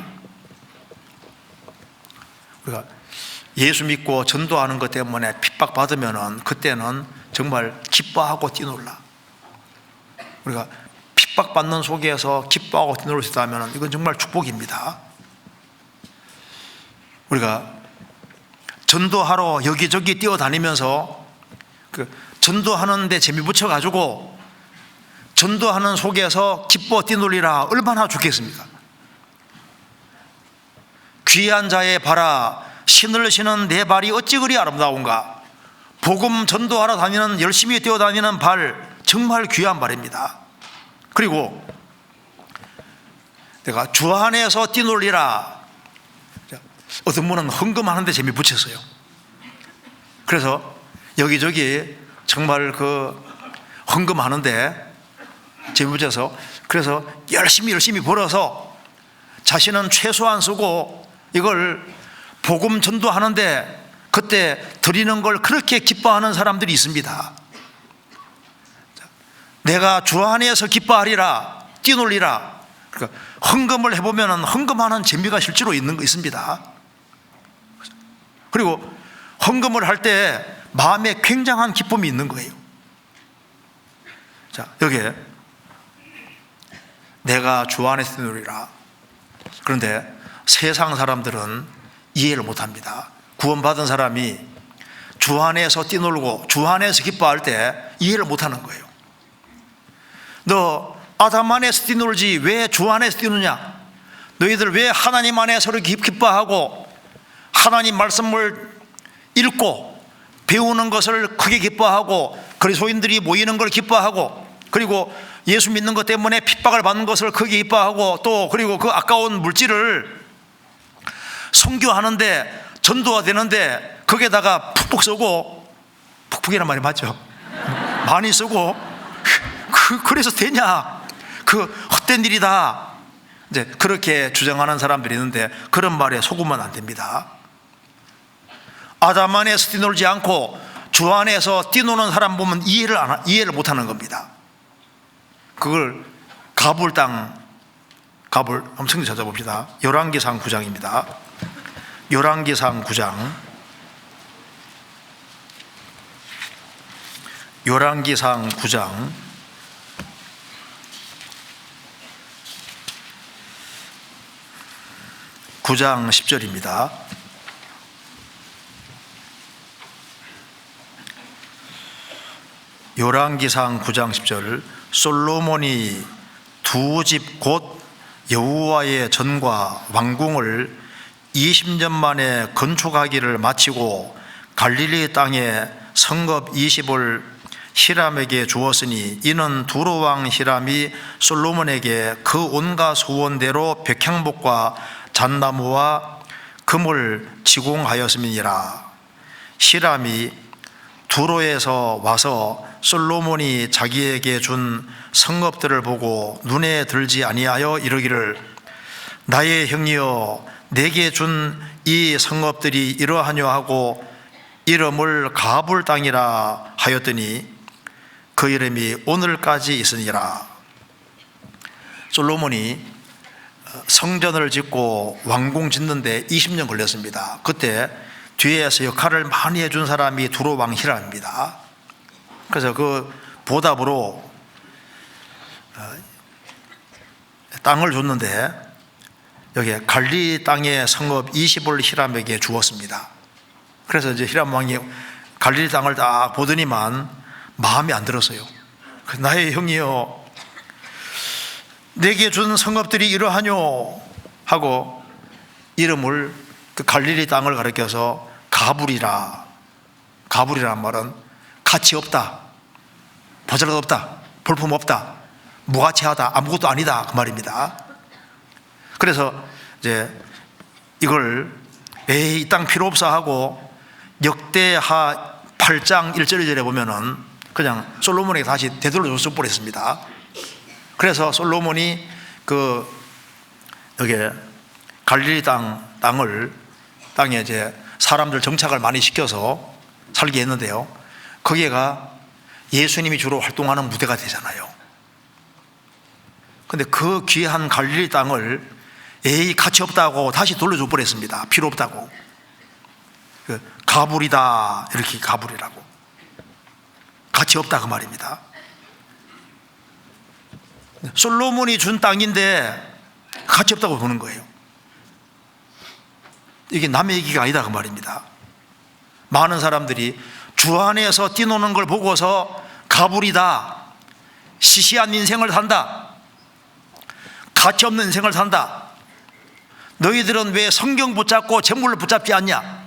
[SPEAKER 1] 우리가 예수 믿고 전도하는 것 때문에 핍박받으면 그때는 정말 기뻐하고 뛰놀라. 우리가 핍박받는 속에서 기뻐하고 뛰놀 수 있다면 이건 정말 축복입니다. 우리가 전도하러 여기저기 뛰어다니면서 전도하는 데 재미 붙여가지고 전도하는 속에서 기뻐 뛰놀리라, 얼마나 좋겠습니까? 귀한 자의 발아, 신을 신은 내 발이 어찌 그리 아름다운가. 복음 전도하러 다니는, 열심히 뛰어다니는 발, 정말 귀한 발입니다. 그리고 내가 주 안에서 뛰놀리라. 어떤 분은 헌금하는데 재미 붙였어요. 그래서 여기저기 정말 헌금하는데 재미 붙여서, 그래서 열심히 벌어서 자신은 최소한 쓰고 이걸 복음 전도하는데 그때 드리는 걸 그렇게 기뻐하는 사람들이 있습니다. 내가 주 안에서 기뻐하리라, 뛰놀리라. 그러니까 헌금을 해보면 헌금하는 재미가 실제로 있습니다. 그리고 헌금을 할 때 마음에 굉장한 기쁨이 있는 거예요. 자, 여기에 내가 주 안에서 뛰놀리라. 그런데 세상 사람들은 이해를 못합니다. 구원받은 사람이 주 안에서 뛰놀고 주 안에서 기뻐할 때 이해를 못하는 거예요. 너 아담 안에서 뛰놀지 왜 주 안에서 뛰느냐? 너희들 왜 하나님 안에서 그렇게 기뻐하고 하나님 말씀을 읽고 배우는 것을 크게 기뻐하고 그리스도인들이 모이는 걸 기뻐하고 그리고 예수 믿는 것 때문에 핍박을 받는 것을 크게 기뻐하고 또 그리고 그 아까운 물질을 선교하는데 전도가 되는데 거기에다가 푹푹 쓰고, 푹푹이란 말이 맞죠? 많이 쓰고 그래서 되냐? 그 헛된 일이다. 이제 그렇게 주장하는 사람들이 있는데 그런 말에 속으면 안 됩니다. 아담 안에서 뛰놀지 않고 주 안에서 뛰노는 사람 보면 이해를 못하는 겁니다. 그걸 갑을 엄청 찾아봅시다. 열왕기상 9장입니다. 열왕기상 9장. 열왕기상 9장 9장 10절입니다. 열왕기상 9장 10절. 솔로몬이 두 집 곧 여호와의 전과 왕궁을 20년 만에 건축하기를 마치고 갈릴리 땅에 성읍 20을 히람에게 주었으니 이는 두로 왕 히람이 솔로몬에게 그 온갖 소원대로 백향목과 잣나무와 금을 지공하였음이니라. 히람이 두로에서 와서 솔로몬이 자기에게 준 성읍들을 보고 눈에 들지 아니하여 이르기를 나의 형이여 내게 준 이 성읍들이 이러하뇨 하고 이름을 가불 땅이라 하였더니 그 이름이 오늘까지 있으니라. 솔로몬이 성전을 짓고 왕궁 짓는데 20년 걸렸습니다. 그때 뒤에서 역할을 많이 해준 사람이 두로 왕 히람입니다. 그래서 그 보답으로 땅을 줬는데 여기 갈릴리 땅의 성읍 20을 히람에게 주었습니다. 그래서 이제 히람 왕이 갈릴리 땅을 딱 보더니만 마음에 안 들었어요. 나의 형이여 내게 준 성읍들이 이러하뇨 하고 이름을 그 갈릴리 땅을 가리켜서 가불이라. 가불이라는 말은 가치 없다, 보잘것 없다, 볼품 없다, 무가치하다, 아무것도 아니다 그 말입니다. 그래서 이제 이걸 이 땅 필요 없어 하고 역대하 8장 1절 2절에 보면은 그냥 솔로몬에게 다시 되돌려 줬을 뻔했습니다. 그래서 솔로몬이 그 여기 갈릴리 땅에 이제 사람들 정착을 많이 시켜서 살게 했는데요. 거기가 예수님이 주로 활동하는 무대가 되잖아요. 근데 그 귀한 갈릴리 땅을 가치 없다고 다시 돌려줘 버렸습니다. 필요 없다고. 가불이다 이렇게 가불이라고. 가치 없다 그 말입니다. 솔로몬이 준 땅인데 가치 없다고 보는 거예요. 이게 남의 얘기가 아니다 그 말입니다. 많은 사람들이 주 안에서 뛰노는 걸 보고서 가불이다, 시시한 인생을 산다, 가치 없는 인생을 산다, 너희들은 왜 성경 붙잡고 재물을 붙잡지 않냐,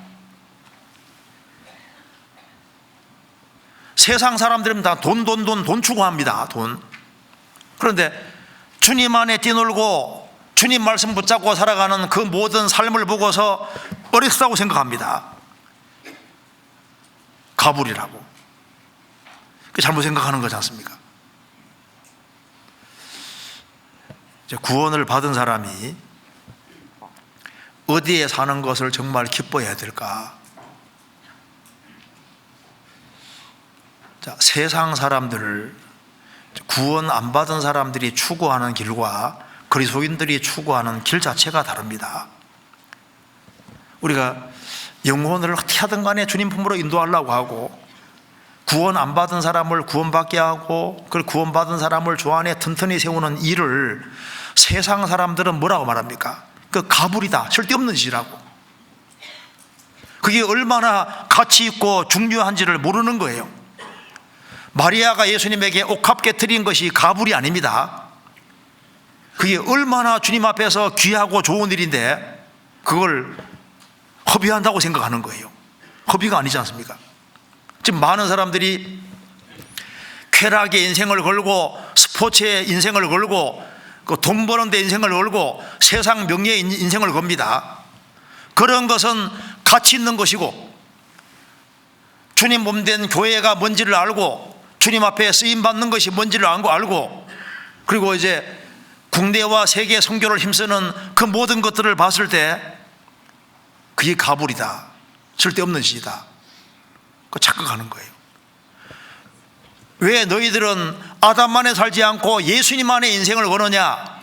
[SPEAKER 1] 세상 사람들은 다 돈 추구합니다. 돈. 그런데 주님 안에 뛰놀고 주님 말씀 붙잡고 살아가는 그 모든 삶을 보고서 어리석다고 생각합니다. 가불이라고. 잘못 생각하는 거지 않습니까? 이제 구원을 받은 사람이 어디에 사는 것을 정말 기뻐해야 될까? 자, 세상 사람들, 구원 안 받은 사람들이 추구하는 길과 그리스도인들이 추구하는 길 자체가 다릅니다. 우리가 영혼을 어떻게 하든 간에 주님 품으로 인도하려고 하고, 구원 안 받은 사람을 구원받게 하고, 그 구원받은 사람을 주 안에 튼튼히 세우는 일을 세상 사람들은 뭐라고 말합니까? 그 가불이다, 쓸데없는 짓이라고. 그게 얼마나 가치 있고 중요한지를 모르는 거예요. 마리아가 예수님에게 옥합게 드린 것이 가불이 아닙니다. 그게 얼마나 주님 앞에서 귀하고 좋은 일인데 그걸 허비한다고 생각하는 거예요. 허비가 아니지 않습니까? 지금 많은 사람들이 쾌락의 인생을 걸고, 스포츠의 인생을 걸고, 돈 버는 데 인생을 걸고, 세상 명예의 인생을 겁니다. 그런 것은 가치 있는 것이고, 주님 몸된 교회가 뭔지를 알고, 주님 앞에 쓰임 받는 것이 뭔지를 알고, 그리고 이제 국내와 세계 선교를 힘쓰는 그 모든 것들을 봤을 때 그게 가불이다, 쓸데없는 짓이다, 그 착각하는 거예요. 왜 너희들은 아담 안에 살지 않고 예수님 안에 인생을 거느냐?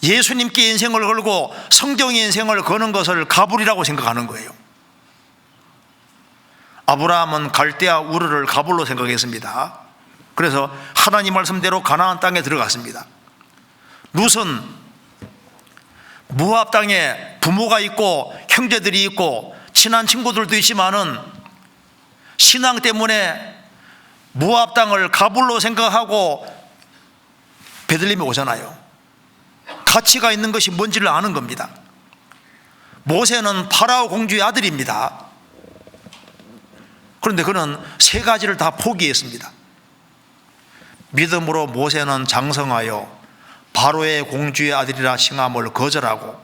[SPEAKER 1] 예수님께 인생을 걸고 성경의 인생을 거는 것을 가불이라고 생각하는 거예요. 아브라함은 갈대아 우르를 가불로 생각했습니다. 그래서 하나님 말씀대로 가나안 땅에 들어갔습니다. 룻은 모압 땅에 부모가 있고 형제들이 있고 친한 친구들도 있지만은 신앙 때문에 모압 땅을 가불로 생각하고 베들레헴에 오잖아요. 가치가 있는 것이 뭔지를 아는 겁니다. 모세는 파라오 공주의 아들입니다. 그런데 그는 세 가지를 다 포기했습니다. 믿음으로 모세는 장성하여 바로의 공주의 아들이라 칭함을 거절하고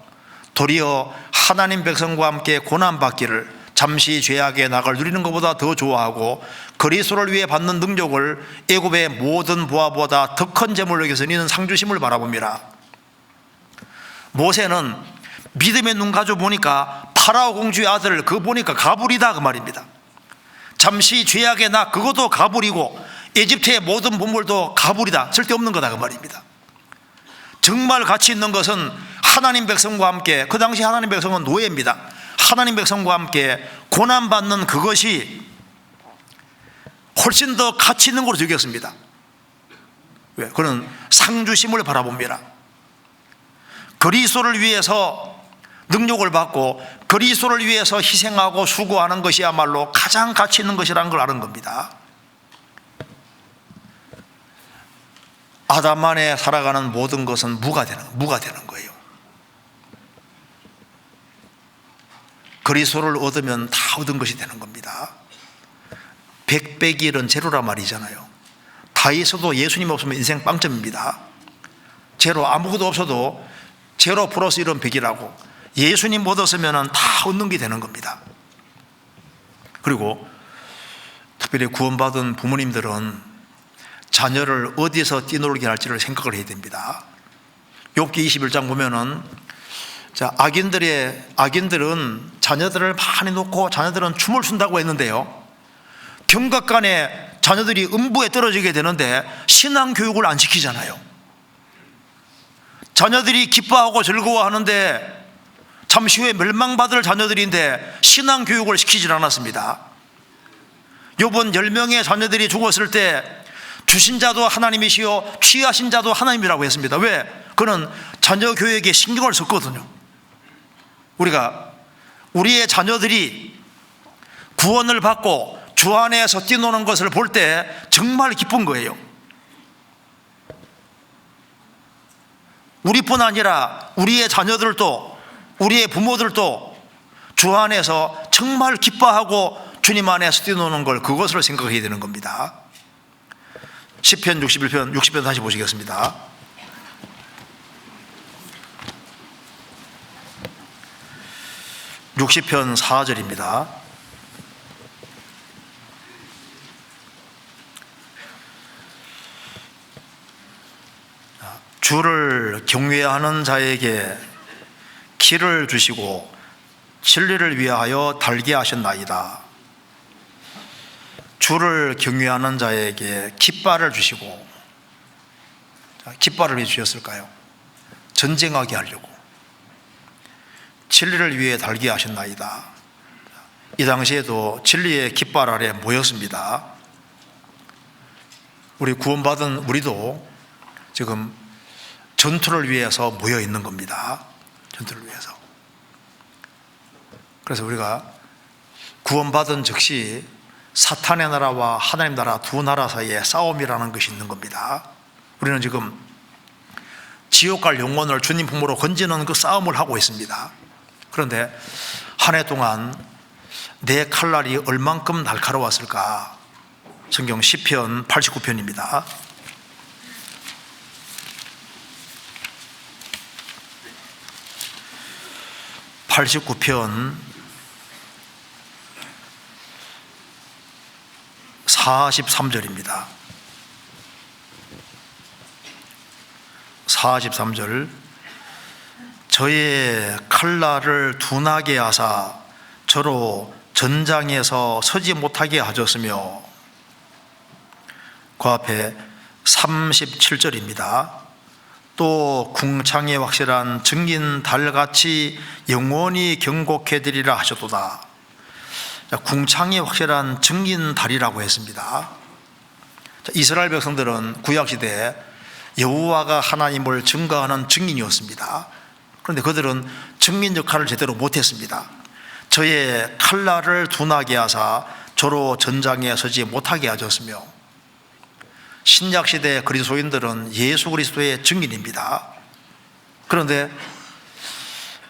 [SPEAKER 1] 도리어 하나님 백성과 함께 고난받기를 잠시 죄악의 낙을 누리는 것보다 더 좋아하고 그리스도를 위해 받는 능력을 애굽의 모든 보화보다 더 큰 재물로 여겨서 이는 상주심을 바라봅니다. 모세는 믿음의 눈 가지고 보니까 파라오 공주의 아들 그거 보니까 가불이다 그 말입니다. 잠시 죄악의 낙 그것도 가불이고 에집트의 모든 보물도 가불이다, 쓸데없는 거다 그 말입니다. 정말 가치 있는 것은 하나님 백성과 함께, 그 당시 하나님 백성은 노예입니다. 하나님 백성과 함께 고난받는 그것이 훨씬 더 가치 있는 걸로 여겼습니다. 왜? 그는 상주심을 바라봅니다. 그리스도를 위해서 능력을 받고 그리스도를 위해서 희생하고 수고하는 것이야말로 가장 가치 있는 것이라는 걸 아는 겁니다. 아담 안에 살아가는 모든 것은 무가 되는 거예요. 그리스도를 얻으면 다 얻은 것이 되는 겁니다. 100 빼기 1은 제로란 말이잖아요. 다 있어도 예수님 없으면 인생 빵점입니다. 제로, 아무것도 없어도 제로 플러스 1은 100이라고 예수님 얻었으면 다 얻는 게 되는 겁니다. 그리고 특별히 구원받은 부모님들은 자녀를 어디서 뛰놀게 할지를 생각을 해야 됩니다. 욥기 21장 보면은 악인들은 자녀들을 많이 놓고 자녀들은 춤을 춘다고 했는데요, 경각간에 자녀들이 음부에 떨어지게 되는데 신앙 교육을 안 시키잖아요. 자녀들이 기뻐하고 즐거워하는데 잠시 후에 멸망받을 자녀들인데 신앙 교육을 시키질 않았습니다. 욥은 10명의 자녀들이 죽었을 때 주신 자도 하나님이시요 취하신 자도 하나님이라고 했습니다. 왜? 그는 자녀 교육에 신경을 썼거든요. 우리가 우리의 자녀들이 구원을 받고 주 안에서 뛰노는 것을 볼 때 정말 기쁜 거예요. 우리뿐 아니라 우리의 자녀들도, 우리의 부모들도 주 안에서 정말 기뻐하고 주님 안에서 뛰노는 걸, 그것을 생각해야 되는 겁니다. 시편 60편 다시 보시겠습니다. 60편 4절입니다. 주를 경외하는 자에게 길을 주시고 진리를 위하여 달게 하셨나이다. 주를 경외하는 자에게 깃발을 주시고, 깃발을 왜 주셨을까요? 전쟁하게 하려고. 진리를 위해 달게 하셨나이다. 이 당시에도 진리의 깃발 아래 모였습니다. 우리 구원받은 우리도 지금 전투를 위해서 모여 있는 겁니다. 전투를 위해서. 그래서 우리가 구원받은 즉시 사탄의 나라와 하나님 나라 두 나라 사이에 싸움이라는 것이 있는 겁니다. 우리는 지금 지옥 갈 영혼을 주님 품으로 건지는 그 싸움을 하고 있습니다. 그런데 한 해 동안 내 칼날이 얼만큼 날카로웠을까? 성경 시편 89편입니다. (89편) 43절입니다. 43절. 저의 칼날을 둔하게 하사 저로 전장에서 서지 못하게 하셨으며, 그 앞에 37절입니다. 또 궁창의 확실한 증인 달같이 영원히 경고해 드리라 하셨도다. 궁창이 확실한 증인 달이라고 했습니다. 이스라엘 백성들은 구약시대에 여호와가 하나님을 증거하는 증인이었습니다. 그런데 그들은 증인 역할을 제대로 못했습니다. 저의 칼날을 둔하게 하사 저로 전장에 서지 못하게 하셨으며, 신약시대 그리스도인들은 예수 그리스도의 증인입니다. 그런데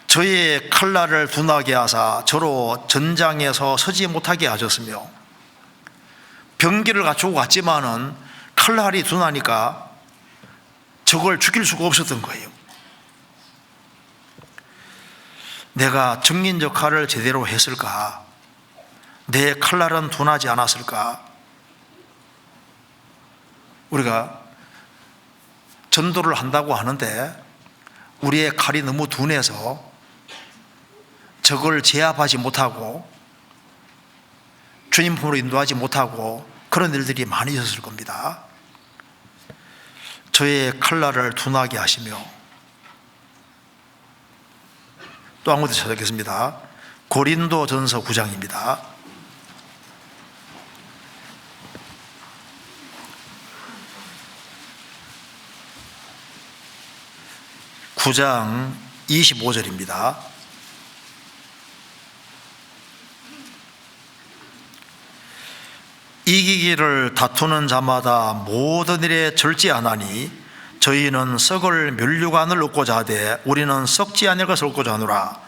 [SPEAKER 1] 저의 칼날을 둔하게 하사 저로 전장에서 서지 못하게 하셨으며, 병기를 갖추고 갔지만은 칼날이 둔하니까 저걸 죽일 수가 없었던 거예요. 내가 증인 역할을 제대로 했을까? 내 칼날은 둔하지 않았을까? 우리가 전도를 한다고 하는데 우리의 칼이 너무 둔해서 적을 제압하지 못하고 주님 품으로 인도하지 못하고 그런 일들이 많이 있었을 겁니다. 저의 칼날을 둔하게 하시며, 또 한 군데 찾아뵙겠습니다. 고린도전서 9장입니다. (9장) 25절입니다. 이기기를 다투는 자마다 모든 일에 절제하나니 저희는 썩을 면류관을 얻고자 하되 우리는 썩지 아니할 것을 얻고자 하노라.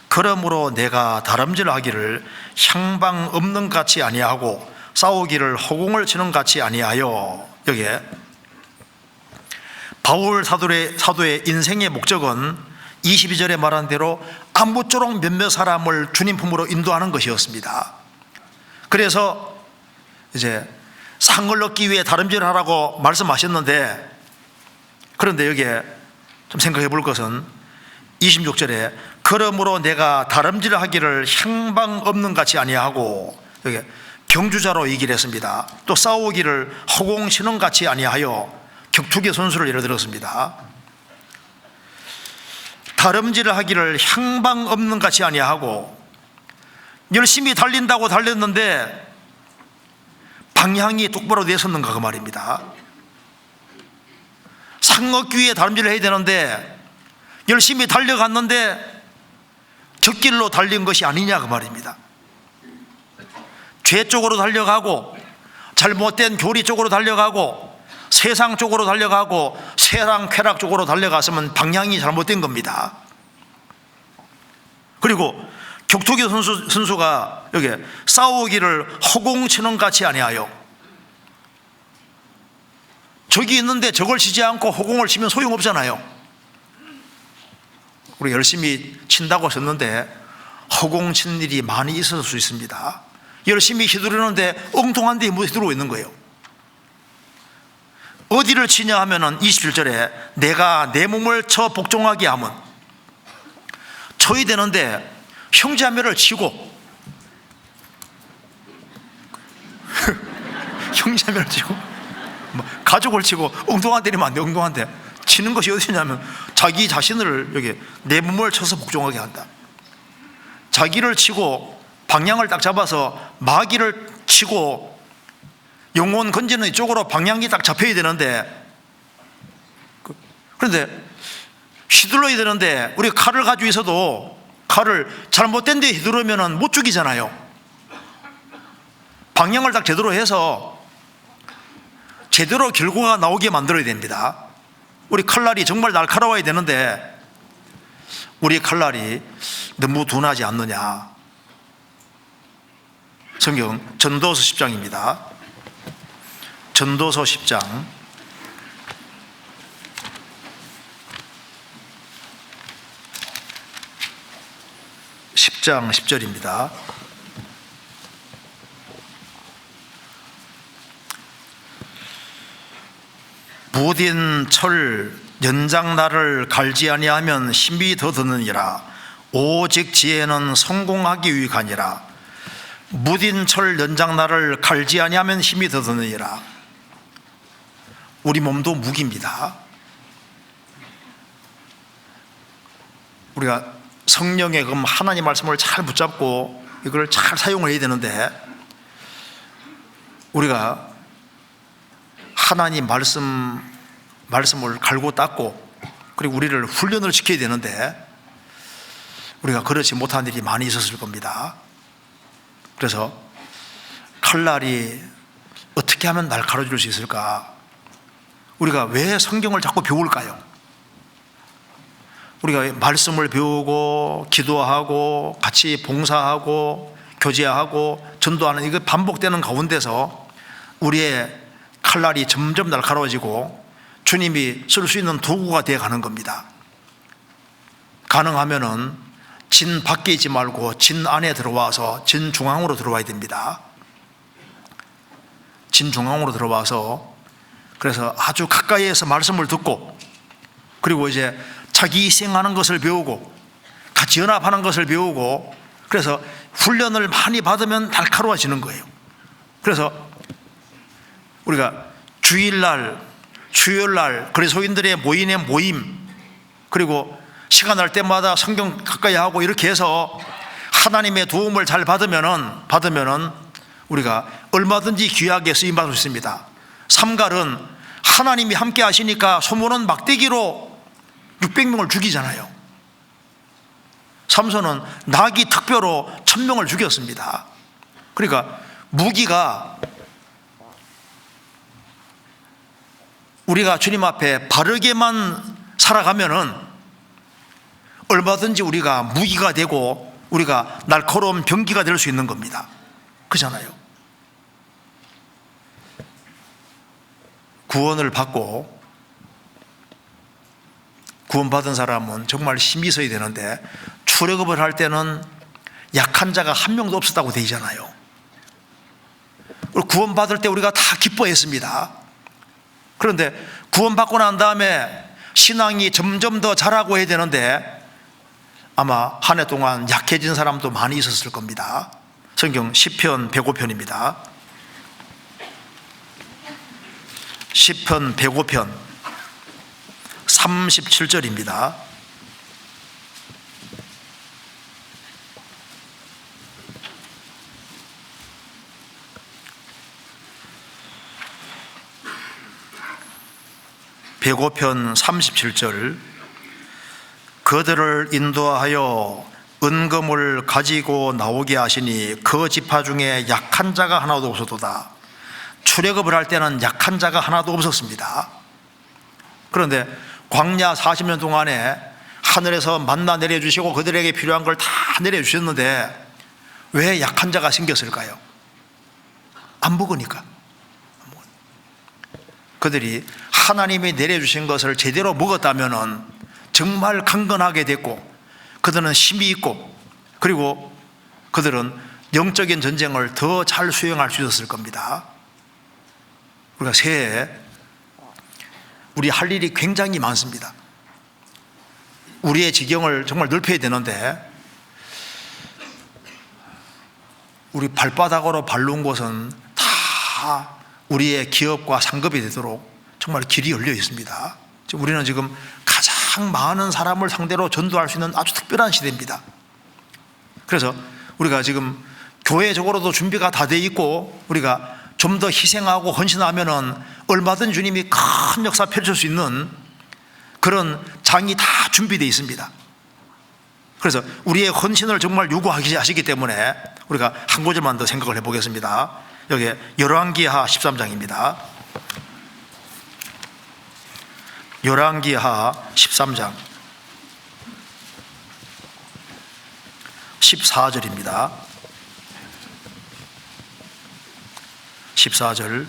[SPEAKER 1] 그러므로 내가 다름질하기를 향방 없는 같이 아니하고 싸우기를 허공을 치는 같이 아니하여. 여기에 바울 사도의 인생의 목적은 22절에 말한 대로 아무쪼록 몇몇 사람을 주님 품으로 인도하는 것이었습니다. 그래서 이제 상을 얻기 위해 다름질을 하라고 말씀하셨는데, 그런데 여기에 좀 생각해 볼 것은 26절에 그러므로 내가 다름질을 하기를 향방 없는 같이 아니하고, 여기 경주자로 얘기를 했습니다. 또 싸우기를 허공치는 같이 아니하여 격투기 선수를 예를 들었습니다. 다름질을 하기를 향방 없는 같이 아니하고, 열심히 달린다고 달렸는데 방향이 똑바로 내섰는가 그 말입니다. 상 얻기 위해 다름질을 해야 되는데 열심히 달려갔는데 적길로 달린 것이 아니냐 그 말입니다. 죄 쪽으로 달려가고 잘못된 교리 쪽으로 달려가고 세상 쪽으로 달려가고 세상 쾌락 쪽으로 달려갔으면 방향이 잘못된 겁니다. 그리고 격투기 선수가 여기 싸우기를 허공치는 같이 아니하여, 적이 있는데 적을 치지 않고 허공을 치면 소용없잖아요. 우리 열심히 친다고 썼는데 허공 치는 일이 많이 있을 수 있습니다. 열심히 휘두르는데 엉뚱한 데 휘두르고 있는 거예요. 어디를 치냐 하면은 27절에 내가 내 몸을 쳐 복종하게 하면, 쳐야 되는데 형제자매를 치고 형제자매를 치고 가족을 치고 엉뚱한 데 때리면 안 돼. 엉뚱한 데 치는 것이 어디냐면 자기 자신을 여기 내 몸을 쳐서 복종하게 한다. 자기를 치고 방향을 딱 잡아서 마귀를 치고 영혼 건지는 이쪽으로 방향이 딱 잡혀야 되는데, 그런데 휘둘러야 되는데 우리 칼을 가지고 있어도 칼을 잘못된 데 휘두르면 못 죽이잖아요. 방향을 딱 제대로 해서 제대로 결과가 나오게 만들어야 됩니다. 우리 칼날이 정말 날카로워야 되는데 우리 칼날이 너무 둔하지 않느냐. 성경 전도서 10장입니다. 전도서 10장 10장 10절입니다. 무딘 철 연장날을 갈지 아니하면 힘이 더 드느니라. 오직 지혜는 성공하기 위하니라. 무딘 철 연장날을 갈지 아니하면 힘이 더 드느니라. 우리 몸도 무기입니다. 우리가 성령의 그 하나님 말씀을 잘 붙잡고 이걸 잘 사용을 해야 되는데, 우리가 하나님 말씀을 갈고 닦고 그리고 우리를 훈련을 시켜야 되는데 우리가 그렇지 못한 일이 많이 있었을 겁니다. 그래서 칼날이 어떻게 하면 날카로워질 수 있을까? 우리가 왜 성경을 자꾸 배울까요? 우리가 말씀을 배우고 기도하고 같이 봉사하고 교제하고 전도하는 이거 반복되는 가운데서 우리의 칼날이 점점 날카로워지고 주님이 쓸 수 있는 도구가 되어 가는 겁니다. 가능하면은 진 밖에 있지 말고 진 안에 들어와서 진 중앙으로 들어와야 됩니다. 진 중앙으로 들어와서 그래서 아주 가까이에서 말씀을 듣고 그리고 이제 자기 희생하는 것을 배우고 같이 연합하는 것을 배우고 그래서 훈련을 많이 받으면 날카로워지는 거예요. 그래서 우리가 주일날, 수요일날 그리스도인들의 모임 그리고 시간 날 때마다 성경 가까이 하고 이렇게 해서 하나님의 도움을 잘 받으면은 우리가 얼마든지 귀하게 쓰임받을 수 있습니다. 삼갈은 하나님이 함께 하시니까 소문은 막대기로 600명을 죽이잖아요. 삼손은 나귀 특별로 1000명을 죽였습니다. 그러니까 무기가 우리가 주님 앞에 바르게만 살아가면은 얼마든지 우리가 무기가 되고 우리가 날카로운 병기가 될 수 있는 겁니다. 그렇잖아요. 구원을 받고 구원받은 사람은 정말 힘이 있어야 되는데 출애굽을 할 때는 약한 자가 한 명도 없었다고 되잖아요. 구원받을 때 우리가 다 기뻐했습니다. 그런데 구원받고 난 다음에 신앙이 점점 더 자라고 해야 되는데 아마 한 해 동안 약해진 사람도 많이 있었을 겁니다. 성경 시편 105편입니다. 시편 105편 37절입니다. (105편) 37절 그들을 인도하여 은금을 가지고 나오게 하시니 그 지파 중에 약한 자가 하나도 없었도다. 출애굽을 할 때는 약한 자가 하나도 없었습니다. 그런데 광야 40년 동안에 하늘에서 만나 내려주시고 그들에게 필요한 걸 다 내려주셨는데 왜 약한 자가 생겼을까요? 안 먹으니까. 그들이 하나님이 내려주신 것을 제대로 먹었다면 정말 강건하게 됐고 그들은 힘이 있고 그리고 그들은 영적인 전쟁을 더 잘 수행할 수 있었을 겁니다. 우리가 새해에 우리 할 일이 굉장히 많습니다. 우리의 지경을 정말 넓혀야 되는데 우리 발바닥으로 밟는 곳은 다 우리의 기업과 상급이 되도록 정말 길이 열려 있습니다. 우리는 지금 가장 많은 사람을 상대로 전도할 수 있는 아주 특별한 시대입니다. 그래서 우리가 지금 교회적으로도 준비가 다 돼 있고 우리가 좀 더 희생하고 헌신하면은 얼마든 주님이 큰 역사 펼칠 수 있는 그런 장이 다 준비되어 있습니다. 그래서 우리의 헌신을 정말 요구하시기 때문에 우리가 한 구절만 더 생각을 해보겠습니다. 여기 열왕기하 13장입니다. 열왕기하 13장 14절입니다. 14절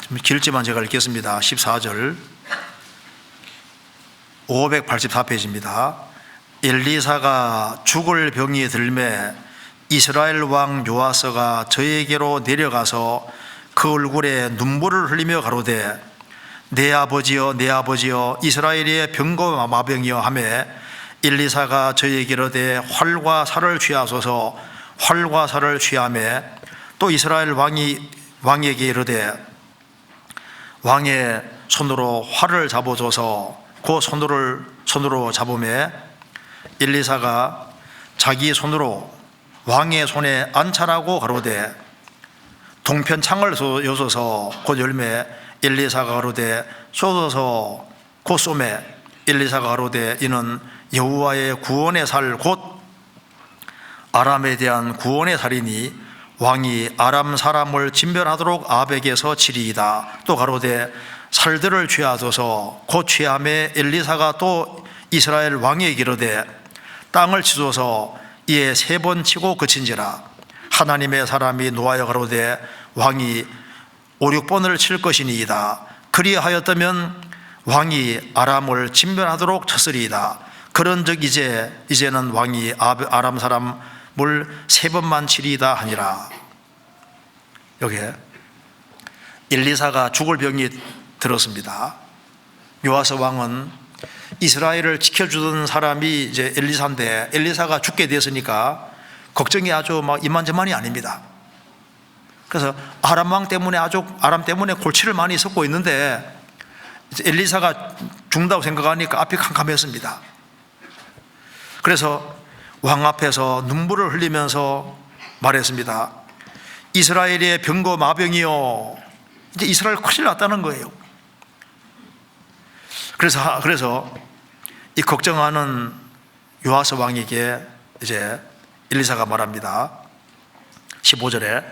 [SPEAKER 1] 좀 길지만 제가 읽겠습니다. 14절 584페이지입니다. 엘리사가 죽을 병이 들매 이스라엘 왕 요아스가 저에게로 내려가서 그 얼굴에 눈물을 흘리며 가로되 내 아버지여 내 아버지여 이스라엘의 병과 마병이여 하매 엘리사가 저에게 이르되 활과 살을 취하소서 활과 살을 취하매 또 이스라엘 왕에게 이르되 왕의 손으로 활을 잡아줘서 그 손으로 잡으매 엘리사가 자기 손으로 왕의 손에 안찰하고 가로되 동편 창을 여소서 곧 열매 엘리사가 가로되 쏘소서 곧 쏘매 엘리사가 가로되 이는 여호와의 구원의 살 곧 아람에 대한 구원의 살이니 왕이 아람 사람을 진멸하도록 아벡에서 치리이다. 또 가로되 살들을 취하소서 곧 취함에 엘리사가 또 이스라엘 왕에게 이르되 땅을 치소서 이에 3번 치고 그친지라. 하나님의 사람이 노하여 가로되 왕이 5, 6번을 칠 것이니이다. 그리하였다면 왕이 아람을 진멸하도록 쳤으리이다. 그런즉 이제는 왕이 아람 사람을 3번만 치리이다 하니라. 여기에 엘리사가 죽을 병이 들었습니다. 요아스 왕은 이스라엘을 지켜주던 사람이 이제 엘리사인데, 엘리사가 죽게 됐으니까 걱정이 아주 막 이만저만이 아닙니다. 그래서 아람 때문에 골치를 많이 섞고 있는데, 이제 엘리사가 죽는다고 생각하니까 앞이 캄캄했습니다. 그래서 왕 앞에서 눈물을 흘리면서 말했습니다. 이스라엘의 병거 마병이요. 이제 이스라엘 큰일 났다는 거예요. 그래서 이 걱정하는 요아스 왕에게 이제 엘리사가 말합니다. 15절에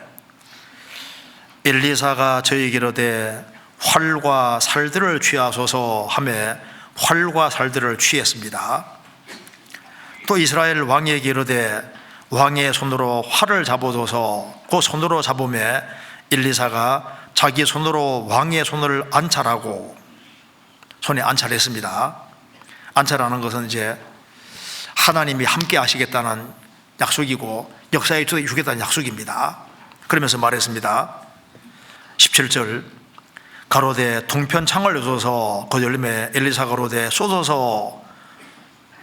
[SPEAKER 1] 엘리사가 저에게 이르되 활과 살들을 취하소서 하매 활과 살들을 취했습니다. 또 이스라엘 왕에게 이르되 왕의 손으로 활을 잡아줘서 그 손으로 잡으매 엘리사가 자기 손으로 왕의 손을 안찰하고, 손에 안찰했습니다. 안찰하는 것은 이제 하나님이 함께 하시겠다는 약속이고 역사에 주겠다는 약속입니다. 그러면서 말했습니다. 17절 가로되 동편창을 여서서 그 열매 엘리사 가로되 쏘소서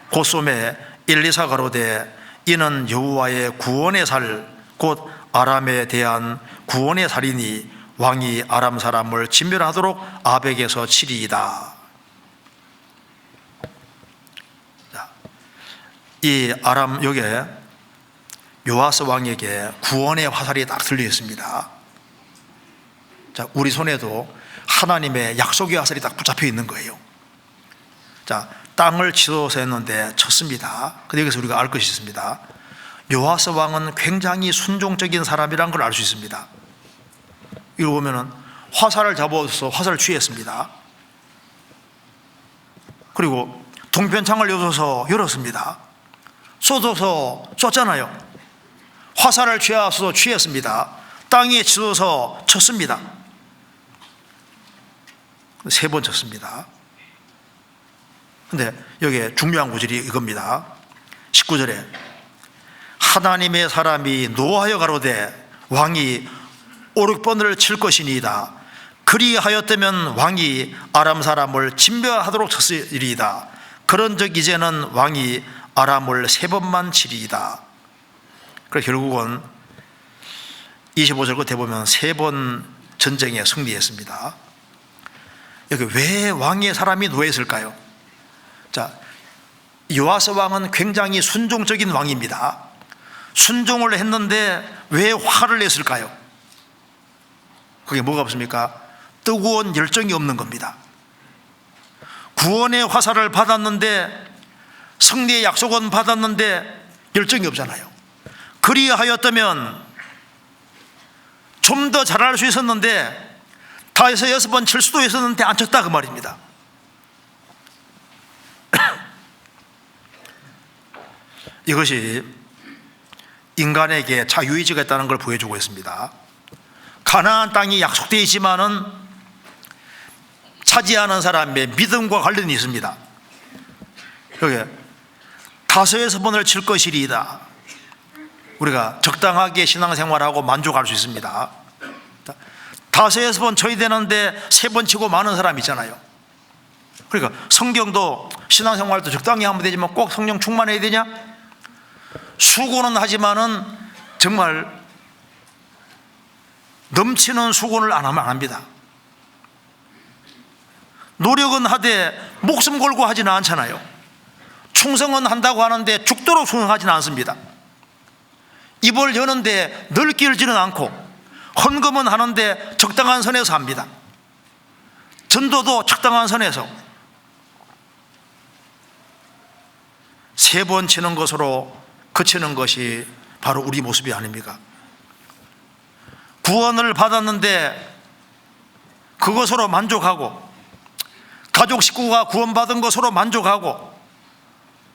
[SPEAKER 1] 곧 쏘매 엘리사 가로되 이는 여호와의 구원의 살 곧 아람에 대한 구원의 살이니 왕이 아람 사람을 진멸하도록 아벡에서 치리이다. 이 아람, 여기에 요아스 왕에게 구원의 화살이 딱 들려 있습니다. 자, 우리 손에도 하나님의 약속의 화살이 딱 붙잡혀 있는 거예요. 자, 땅을 치솟아 했는데 쳤습니다. 근데 여기서 우리가 알 것이 있습니다. 요아스 왕은 굉장히 순종적인 사람이라는 걸 알 수 있습니다. 이거 보면은 화살을 잡아서 화살을 취했습니다. 그리고 동편창을 열었습니다. 쏘줘서 쏘잖아요. 화살을 취하서 취했습니다. 땅에 치솟아서 쳤습니다. 3번 쳤습니다. 근데 여기에 중요한 구절이 이겁니다. 19절에 하나님의 사람이 노하여 가로되 왕이 5-6번을 칠 것이니이다. 그리하였다면 왕이 아람 사람을 진멸하도록 쳤으리이다. 그런즉 이제는 왕이 아람을 3번만 치리이다. 그래서 결국은 25절 끝에 보면 3번 전쟁에 승리했습니다. 여기 왜 왕의 사람이 노했을까요? 자, 요아스 왕은 굉장히 순종적인 왕입니다. 순종을 했는데 왜 화를 냈을까요? 그게 뭐가 없습니까? 뜨거운 열정이 없는 겁니다. 구원의 화살을 받았는데, 승리의 약속은 받았는데 열정이 없잖아요. 그리하였다면 좀 더 잘할 수 있었는데, 다해서 6번 칠 수도 있었는데 안 쳤다 그 말입니다. 이것이 인간에게 자유의지가 있다는 걸 보여주고 있습니다. 가나안 땅이 약속되어 있지만은 차지하는 사람의 믿음과 관련이 있습니다. 여기 5-6번을 칠 것이리이다. 우리가 적당하게 신앙생활하고 만족할 수 있습니다. 5-6번 쳐야 되는데 3번 치고 많은 사람 있잖아요. 그러니까 성경도 신앙생활도 적당히 하면 되지만 꼭 성령 충만해야 되냐? 수고는 하지만은 정말 넘치는 수고를 안 하면 안 합니다. 노력은 하되 목숨 걸고 하지는 않잖아요. 충성은 한다고 하는데 죽도록 충성하지는 않습니다. 입을 여는데 넓게 열지는 않고, 헌금은 하는데 적당한 선에서 합니다. 전도도 적당한 선에서. 3번 치는 것으로 그치는 것이 바로 우리 모습이 아닙니까? 구원을 받았는데 그것으로 만족하고, 가족 식구가 구원받은 것으로 만족하고,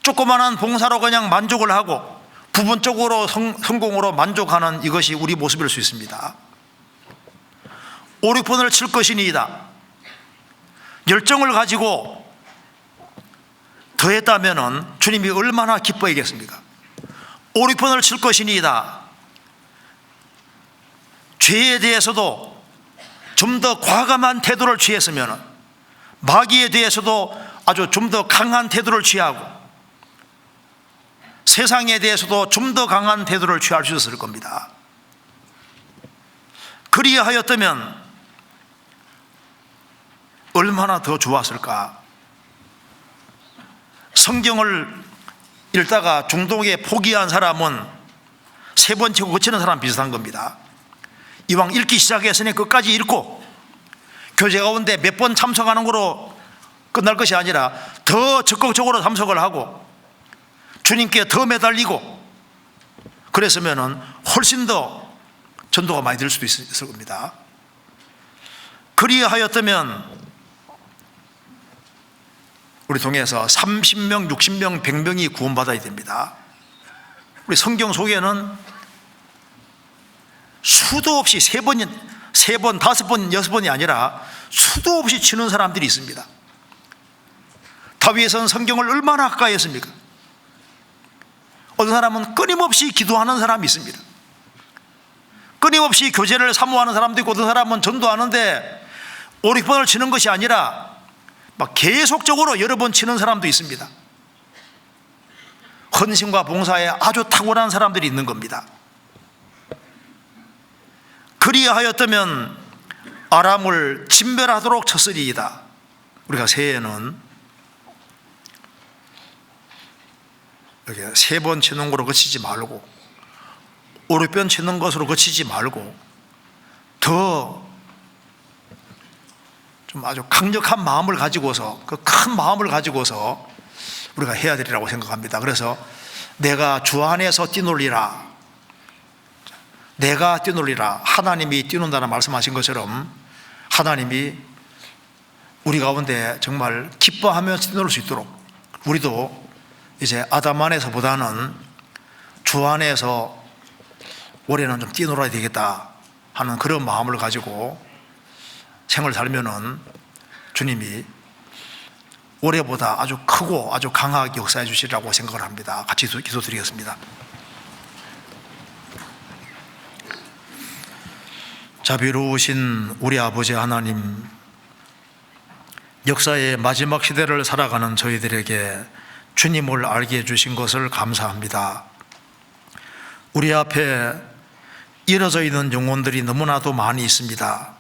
[SPEAKER 1] 조그마한 봉사로 그냥 만족을 하고, 부분적으로 성공으로 만족하는 이것이 우리 모습일 수 있습니다. 5-6번을 칠 것이니이다. 열정을 가지고 더했다면 주님이 얼마나 기뻐하겠습니까? 오리편을 칠 것이니이다. 죄에 대해서도 좀 더 과감한 태도를 취했으면, 마귀에 대해서도 아주 좀 더 강한 태도를 취하고, 세상에 대해서도 좀 더 강한 태도를 취할 수 있었을 겁니다. 그리하였다면 얼마나 더 좋았을까? 성경을 읽다가 중독에 포기한 사람은 세 번째 고치는 사람 비슷한 겁니다. 이왕 읽기 시작했으니 끝까지 읽고 교제 가운데 몇 번 참석하는 거로 끝날 것이 아니라 더 적극적으로 참석을 하고 주님께 더 매달리고 그랬으면 훨씬 더 전도가 많이 될 수도 있을 겁니다. 그리하였다면 우리 동에서 30명, 60명, 100명이 구원받아야 됩니다. 우리 성경 속에는 수도 없이 세 번, 5번, 6번이 아니라 수도 없이 치는 사람들이 있습니다. 다윗은 성경을 얼마나 가까이 했습니까? 어떤 사람은 끊임없이 기도하는 사람이 있습니다. 끊임없이 교제를 사모하는 사람도 있고, 어떤 사람은 전도하는데 오리폰을 치는 것이 아니라 막 계속적으로 여러 번 치는 사람도 있습니다. 헌신과 봉사에 아주 탁월한 사람들이 있는 겁니다. 그리하였다면 아람을 진멸하도록 쳤으리이다. 우리가 새해에는 이렇게 세 번 치는 거로 그치지 말고, 오른편 치는 것으로 그치지 말고 더 좀 아주 강력한 마음을 가지고서, 그 큰 마음을 가지고서 우리가 해야 되리라고 생각합니다. 그래서 내가 주 안에서 뛰놀리라, 내가 뛰놀리라. 하나님이 뛰논다는 말씀하신 것처럼 하나님이 우리 가운데 정말 기뻐하면서 뛰놀 수 있도록 우리도 이제 아담 안에서보다는 주 안에서 올해는 좀 뛰놀아야 되겠다 하는 그런 마음을 가지고 생을 살면은 주님이 올해보다 아주 크고 아주 강하게 역사해 주시리라고 생각을 합니다. 같이 기도드리겠습니다. 자비로우신 우리 아버지 하나님, 역사의 마지막 시대를 살아가는 저희들에게 주님을 알게 해주신 것을 감사합니다. 우리 앞에 이어져 있는 영혼들이 너무나도 많이 있습니다.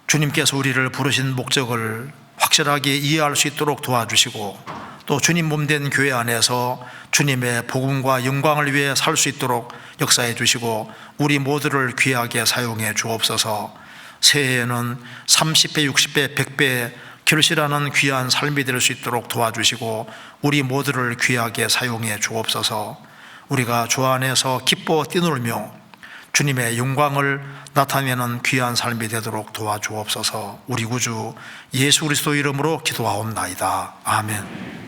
[SPEAKER 1] 주님께서 우리를 부르신 목적을 확실하게 이해할 수 있도록 도와주시고, 또 주님 몸된 교회 안에서 주님의 복음과 영광을 위해 살 수 있도록 역사해 주시고 우리 모두를 귀하게 사용해 주옵소서. 새해에는 30배, 60배, 100배 결실하는 귀한 삶이 될 수 있도록 도와주시고 우리 모두를 귀하게 사용해 주옵소서. 우리가 주 안에서 기뻐 뛰놀며 주님의 영광을 나타내는 귀한 삶이 되도록 도와주옵소서. 우리 구주 예수 그리스도 이름으로 기도하옵나이다. 아멘.